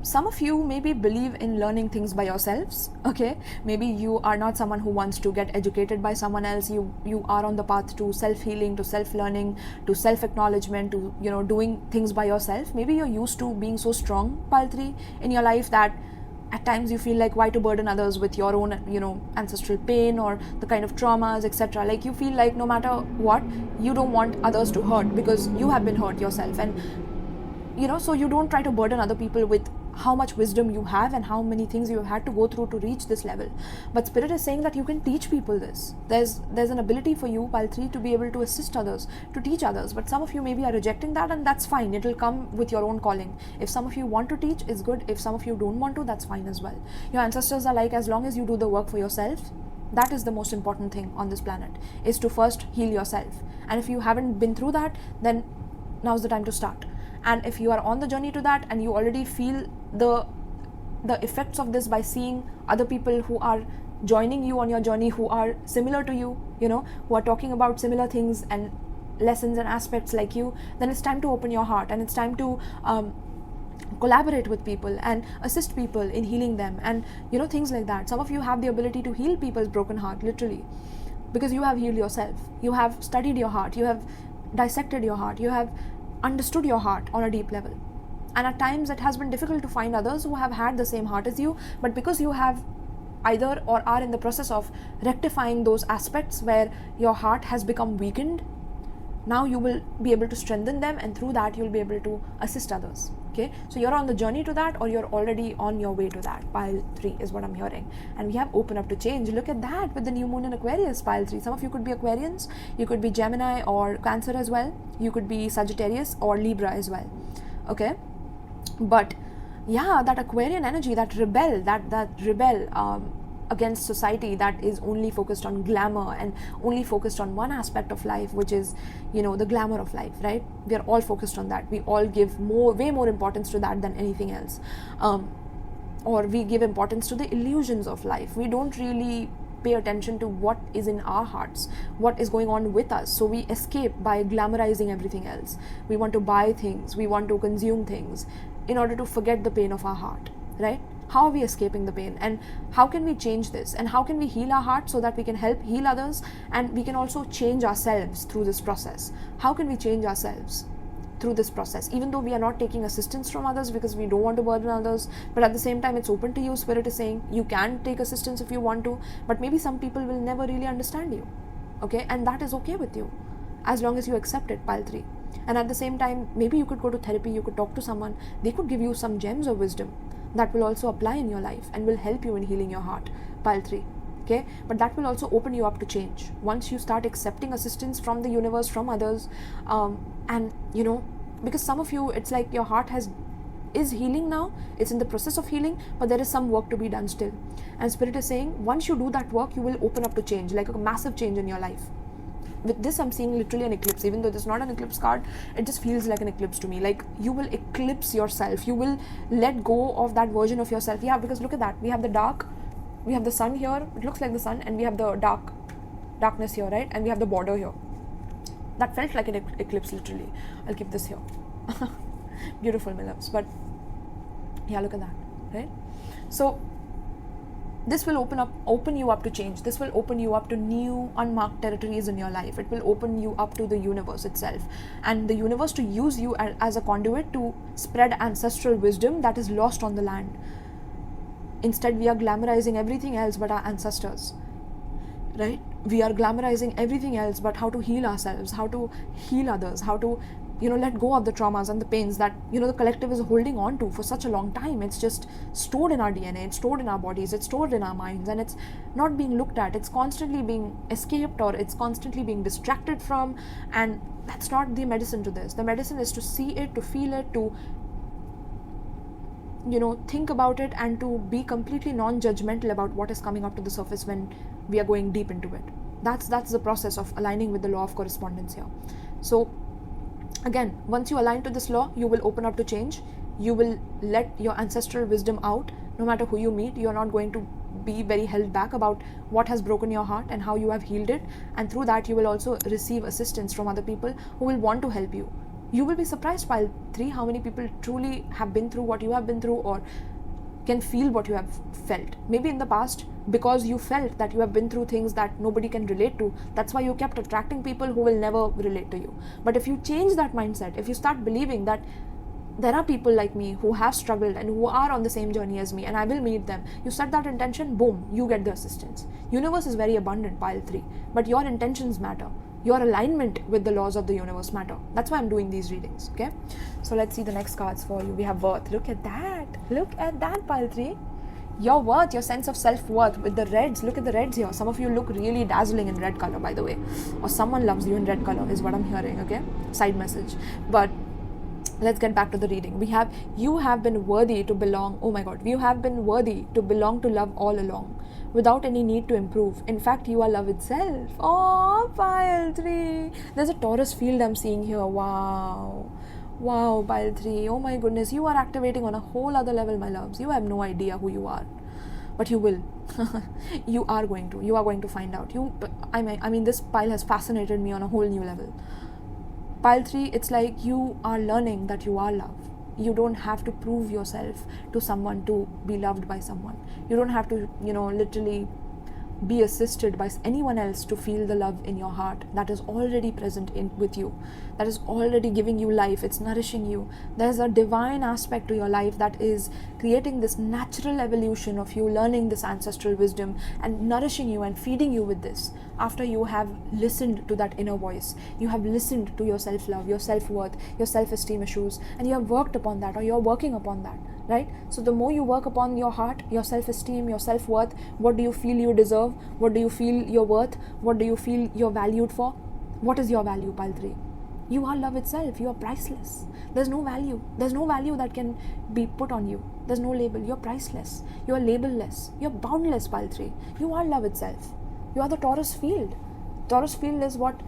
some of you maybe believe in learning things by yourselves. Okay, maybe you are not someone who wants to get educated by someone else. You are on the path to self-healing, to self-learning, to self-acknowledgement, to doing things by yourself. Maybe you're used to being so strong, pile 3, in your life that at times you feel like, why to burden others with your own ancestral pain or the kind of traumas, etc. Like, you feel like no matter what, you don't want others to hurt because you have been hurt yourself, and so you don't try to burden other people with how much wisdom you have and how many things you have had to go through to reach this level. But Spirit is saying that you can teach people this. There's an ability for you, pile 3, to be able to assist others, to teach others. But some of you maybe are rejecting that, and that's fine. It will come with your own calling. If some of you want to teach, it's good. If some of you don't want to, that's fine as well. Your ancestors are like, as long as you do the work for yourself, that is the most important thing on this planet, is to first heal yourself. And if you haven't been through that, then now's the time to start. And if you are on the journey to that, and you already feel the effects of this by seeing other people who are joining you on your journey, who are similar to you, who are talking about similar things and lessons and aspects like you, then it's time to open your heart, and it's time to collaborate with people and assist people in healing them, and things like that. Some of you have the ability to heal people's broken heart, literally, because you have healed yourself. You have studied your heart, you have dissected your heart, you have understood your heart on a deep level. And at times it has been difficult to find others who have had the same heart as you, but because you have either or are in the process of rectifying those aspects where your heart has become weakened, now you will be able to strengthen them, and through that you'll be able to assist others. Okay, so you're on the journey to that, or you're already on your way to that. Pile 3 is what I'm hearing. And we have open up to change. Look at that with the new moon in Aquarius, pile 3. Some of you could be Aquarians, you could be Gemini or Cancer as well, you could be Sagittarius or Libra as well. Okay, but that Aquarian energy, that rebel against society, that is only focused on glamour and only focused on one aspect of life, which is, the glamour of life, right? We are all focused on that. We all give way more importance to that than anything else. Or we give importance to the illusions of life. We don't really pay attention to what is in our hearts, what is going on with us. So we escape by glamorizing everything else. We want to buy things, we want to consume things in order to forget the pain of our heart, right? How are we escaping the pain, and how can we change this, and how can we heal our heart so that we can help heal others, and we can also change ourselves through this process? How can we change ourselves through this process, even though we are not taking assistance from others because we don't want to burden others? But at the same time, it's open to you. Spirit is saying you can take assistance if you want to, but maybe some people will never really understand you, okay? And that is okay with you, as long as you accept it, pile 3. And at the same time, maybe you could go to therapy, you could talk to someone, they could give you some gems of wisdom that will also apply in your life and will help you in healing your heart, pile 3. Okay, but that will also open you up to change once you start accepting assistance from the universe, from others. And because some of you, it's like your heart is healing now, it's in the process of healing, but there is some work to be done still. And Spirit is saying once you do that work, you will open up to change, like a massive change in your life. With this, I'm seeing literally an eclipse. Even though this is not an eclipse card, it just feels like an eclipse to me. Like you will eclipse yourself, you will let go of that version of yourself. Yeah, because look at that, we have the dark, we have the sun here, it looks like the sun, and we have the darkness here, right? And we have the border here. That felt like an eclipse, literally. I'll keep this here. Beautiful, my loves. But yeah, look at that, right? So this will open you up to change. This will open you up to new unmarked territories in your life. It will open you up to the universe itself, and the universe to use you as a conduit to spread ancestral wisdom that is lost on the land. Instead, we are glamorizing everything else but our ancestors, right? We are glamorizing everything else but how to heal ourselves, how to heal others, how to let go of the traumas and the pains that the collective is holding on to for such a long time. It's just stored in our DNA, it's stored in our bodies, it's stored in our minds, and it's not being looked at. It's constantly being escaped, or it's constantly being distracted from, and that's not the medicine to this. The medicine is to see it, to feel it, to think about it, and to be completely non-judgmental about what is coming up to the surface when we are going deep into it. That's the process of aligning with the law of correspondence here. So again, once you align to this law, you will open up to change. You will let your ancestral wisdom out. No matter who you meet, you're not going to be very held back about what has broken your heart and how you have healed it. And through that, you will also receive assistance from other people who will want to help you. You will be surprised, pile 3, how many people truly have been through what you have been through, or can feel what you have felt. Maybe in the past, because you felt that you have been through things that nobody can relate to, that's why you kept attracting people who will never relate to you. But if you change that mindset, if you start believing that there are people like me who have struggled and who are on the same journey as me, and I will meet them, you set that intention, boom, you get the assistance. Universe is very abundant, pile 3, but your intentions matter. Your alignment with the laws of the universe matter. That's why I'm doing these readings, okay? So let's see the next cards for you. We have worth. Look at that, pile 3. Your worth, your sense of self-worth with the reds. Look at the reds here. Some of you look really dazzling in red color, by the way. Or someone loves you in red color is what I'm hearing, okay? Side message. But let's get back to the reading. You have been worthy to belong. Oh my God. You have been worthy to belong to love all along, without any need to improve. In fact, you are love itself. Oh, pile 3. There's a Taurus field I'm seeing here. Wow, pile 3. Oh my goodness, you are activating on a whole other level, my loves. You have no idea who you are, but you will. You are going to find out. I mean, this pile has fascinated me on a whole new level. Pile 3, it's like you are learning that you are love. You don't have to prove yourself to someone to be loved by someone. You don't have to, literally be assisted by anyone else to feel the love in your heart that is already present with you, that is already giving you life. It's nourishing you. There's a divine aspect to your life that is creating this natural evolution of you learning this ancestral wisdom and nourishing you and feeding you with this. After you have listened to that inner voice, you have listened to your self-love, your self-worth, your self-esteem issues, and you have worked upon that, or you're working upon that, right? So the more you work upon your heart, your self-esteem, your self-worth, what do you feel you deserve? What do you feel you're worth? What do you feel you're valued for? What is your value, pile 3? You are love itself. You are priceless. There's no value. There's no value that can be put on you. There's no label. You're priceless. You're labelless. You're boundless, pile 3. You are love itself. You are the Taurus field. Taurus field is what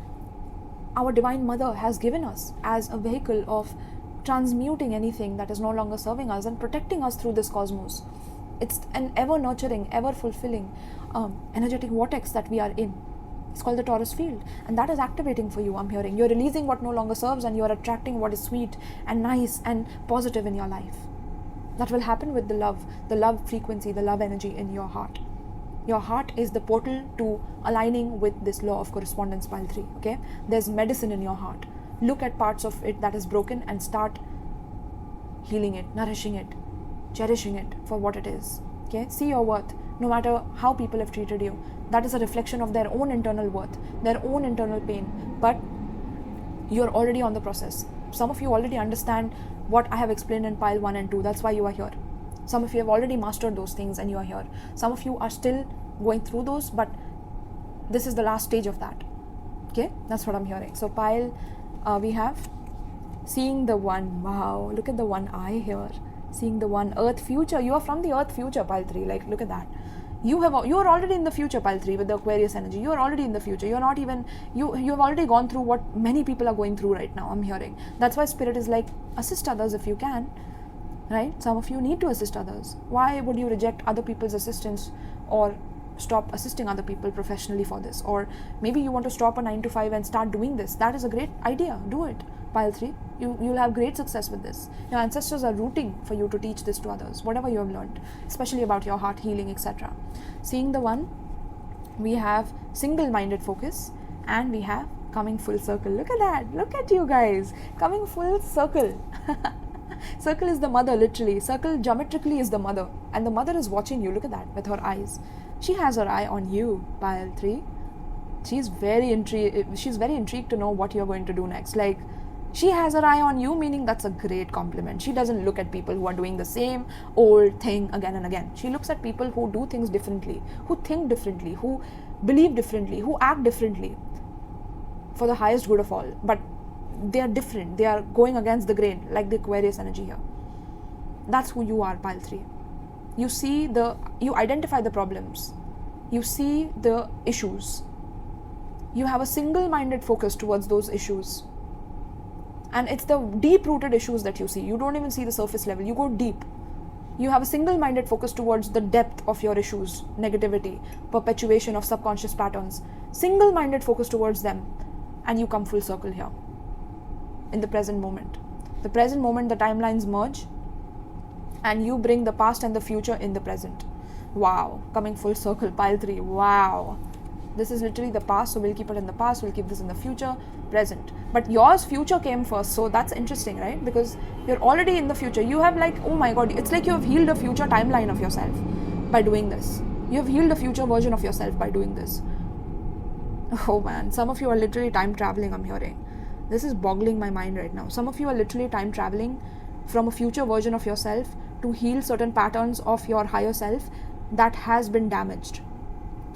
our Divine Mother has given us as a vehicle of transmuting anything that is no longer serving us and protecting us through this cosmos. It's an ever nurturing, ever fulfilling energetic vortex that we are in. It's called the Taurus field, and that is activating for you, I'm hearing. You're releasing what no longer serves, and you're attracting what is sweet and nice and positive in your life. That will happen with the love frequency, the love energy in your heart. Your heart is the portal to aligning with this law of correspondence, pile 3. Okay, there's medicine in your heart. Look at parts of it that is broken and start healing it, nourishing it, cherishing it for what it is. Okay, see your worth. No matter how people have treated you, that is a reflection of their own internal worth, their own internal pain. But you're already on the process. Some of you already understand what I have explained in pile 1 and 2. That's why you are here. Some of you have already mastered those things and you are here. Some of you are still going through those, but this is the last stage of that. Okay, that's what I'm hearing. So pile, we have seeing the one. Wow, look at the one eye here. Seeing the one, earth future. You are from the earth future, pile 3. Like, look at that. You are already in the future, pile 3, with the Aquarius energy. You are already in the future. You're not even, you have already gone through what many people are going through right now, I'm hearing. That's why Spirit is like, assist others if you can, right? Some of you need to assist others. Why would you reject other people's assistance or stop assisting other people professionally for this? Or maybe you want to stop a 9 to 5 and start doing this. That is a great idea. Do it, pile 3. You'll have great success with this. Your ancestors are rooting for you to teach this to others, whatever you have learned, especially about your heart healing, etc. Seeing the one, we have single-minded focus, and we have coming full circle. Look at that. Look at you guys. Coming full circle. Circle is the mother, literally. Circle geometrically is the mother. And the mother is watching you. Look at that with her eyes. She has her eye on you, pile 3. She's very intrigued to know what you're going to do next. Like, she has her eye on you, meaning that's a great compliment. She doesn't look at people who are doing the same old thing again and again. She looks at people who do things differently, who think differently, who believe differently, who act differently for the highest good of all. But they are different. They are going against the grain, like the Aquarius energy here. That's who you are, pile 3. You identify the problems. You see the issues. You have a single-minded focus towards those issues. And it's the deep-rooted issues that you see. You don't even see the surface level. You go deep. You have a single-minded focus towards the depth of your issues, negativity, perpetuation of subconscious patterns. Single-minded focus towards them. And you come full circle here. In the present moment. The present moment, the timelines merge. And you bring the past and the future in the present. Wow. Coming full circle, pile 3. Wow. This is literally the past, so we'll keep it in the past, we'll keep this in the future, present. But yours future came first, so that's interesting, right? Because you're already in the future. You have like, oh my god, it's like you have healed a future timeline of yourself by doing this. You have healed a future version of yourself by doing this. Oh man, some of you are literally time traveling, I'm hearing. This is boggling my mind right now. Some of you are literally time traveling from a future version of yourself to heal certain patterns of your higher self that has been damaged.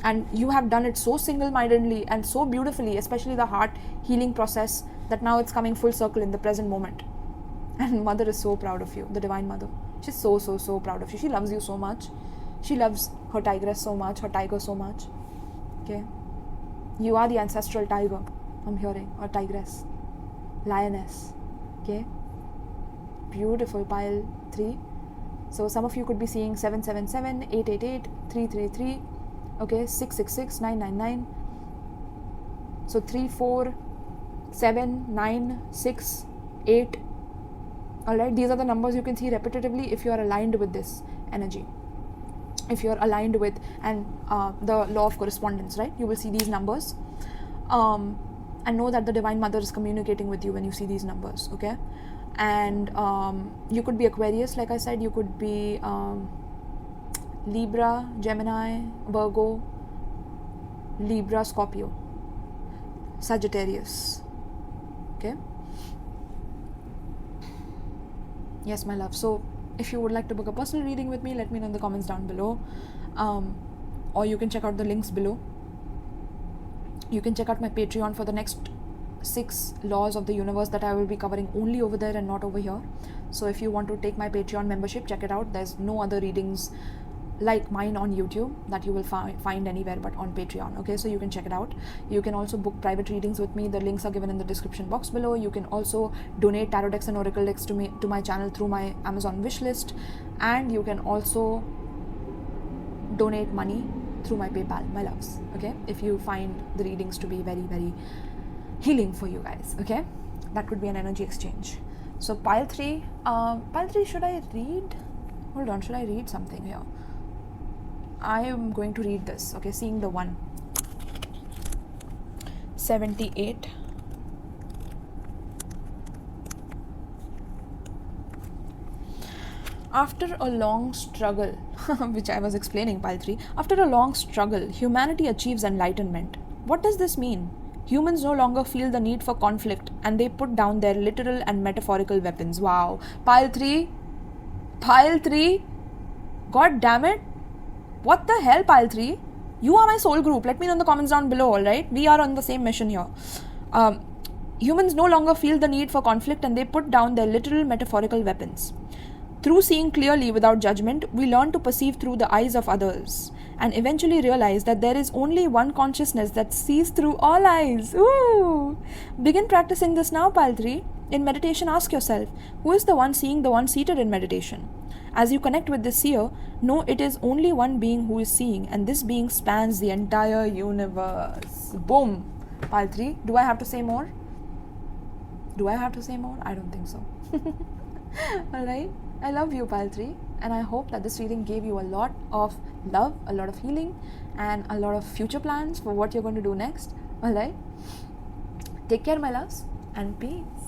And you have done it so single-mindedly and so beautifully, especially the heart healing process, that now it's coming full circle in the present moment. And Mother is so proud of you, the Divine Mother. She's so proud of you. She loves you so much. She loves her tigress so much, her tiger so much. Okay? You are the ancestral tiger, I'm hearing, or tigress, lioness. Okay? Beautiful, pile 3. So some of you could be seeing 777, 888, 333. Okay, 666, 999. So 3, 4, 7, 9, 6, 8. Alright, these are the numbers you can see repetitively if you are aligned with this energy. If you are aligned with the law of correspondence, right? You will see these numbers. And know that the Divine Mother is communicating with you when you see these numbers, okay? And you could be Aquarius, like I said. You could be Libra, Gemini, Virgo, Libra, Scorpio, Sagittarius. Okay? Yes, my love. So, if you would like to book a personal reading with me, let me know in the comments down below. Or you can check out the links below. You can check out my Patreon for the next 6 laws of the universe that I will be covering only over there and not over here. So if you want to take my Patreon membership, check it out. There's no other readings like mine on YouTube that you will find anywhere but on Patreon. Okay, so you can check it out. You can also book private readings with me. The links are given in the description box below. You can also donate tarot decks and oracle decks to my channel through my Amazon wish list, and you can also donate money through my PayPal, my loves. Okay, if you find the readings to be very, very healing for you guys. Okay, that could be an energy exchange. So pile 3, should I read? Hold on, should I read something here? I am going to read this. Okay, seeing the 1. 78. After a long struggle, which I was explaining, pile 3, after a long struggle, humanity achieves enlightenment. What does this mean? Humans no longer feel the need for conflict, and they put down their literal and metaphorical weapons. Wow. Pile 3, god damn it. What the hell, pile 3? You are my soul group. Let me know in the comments down below, alright? We are on the same mission here. Humans no longer feel the need for conflict, and they put down their literal metaphorical weapons. Through seeing clearly without judgment, we learn to perceive through the eyes of others, and eventually realize that there is only one consciousness that sees through all eyes. Ooh! Begin practicing this now, pile 3. In meditation, ask yourself, who is the one seeing the one seated in meditation? As you connect with this seer, know it is only one being who is seeing, and this being spans the entire universe. Boom! Pile 3. Do I have to say more? I don't think so. Alright? I love you, pile 3, and I hope that this reading gave you a lot of love, a lot of healing, and a lot of future plans for what you're going to do next. Alright? Take care, my loves, and peace.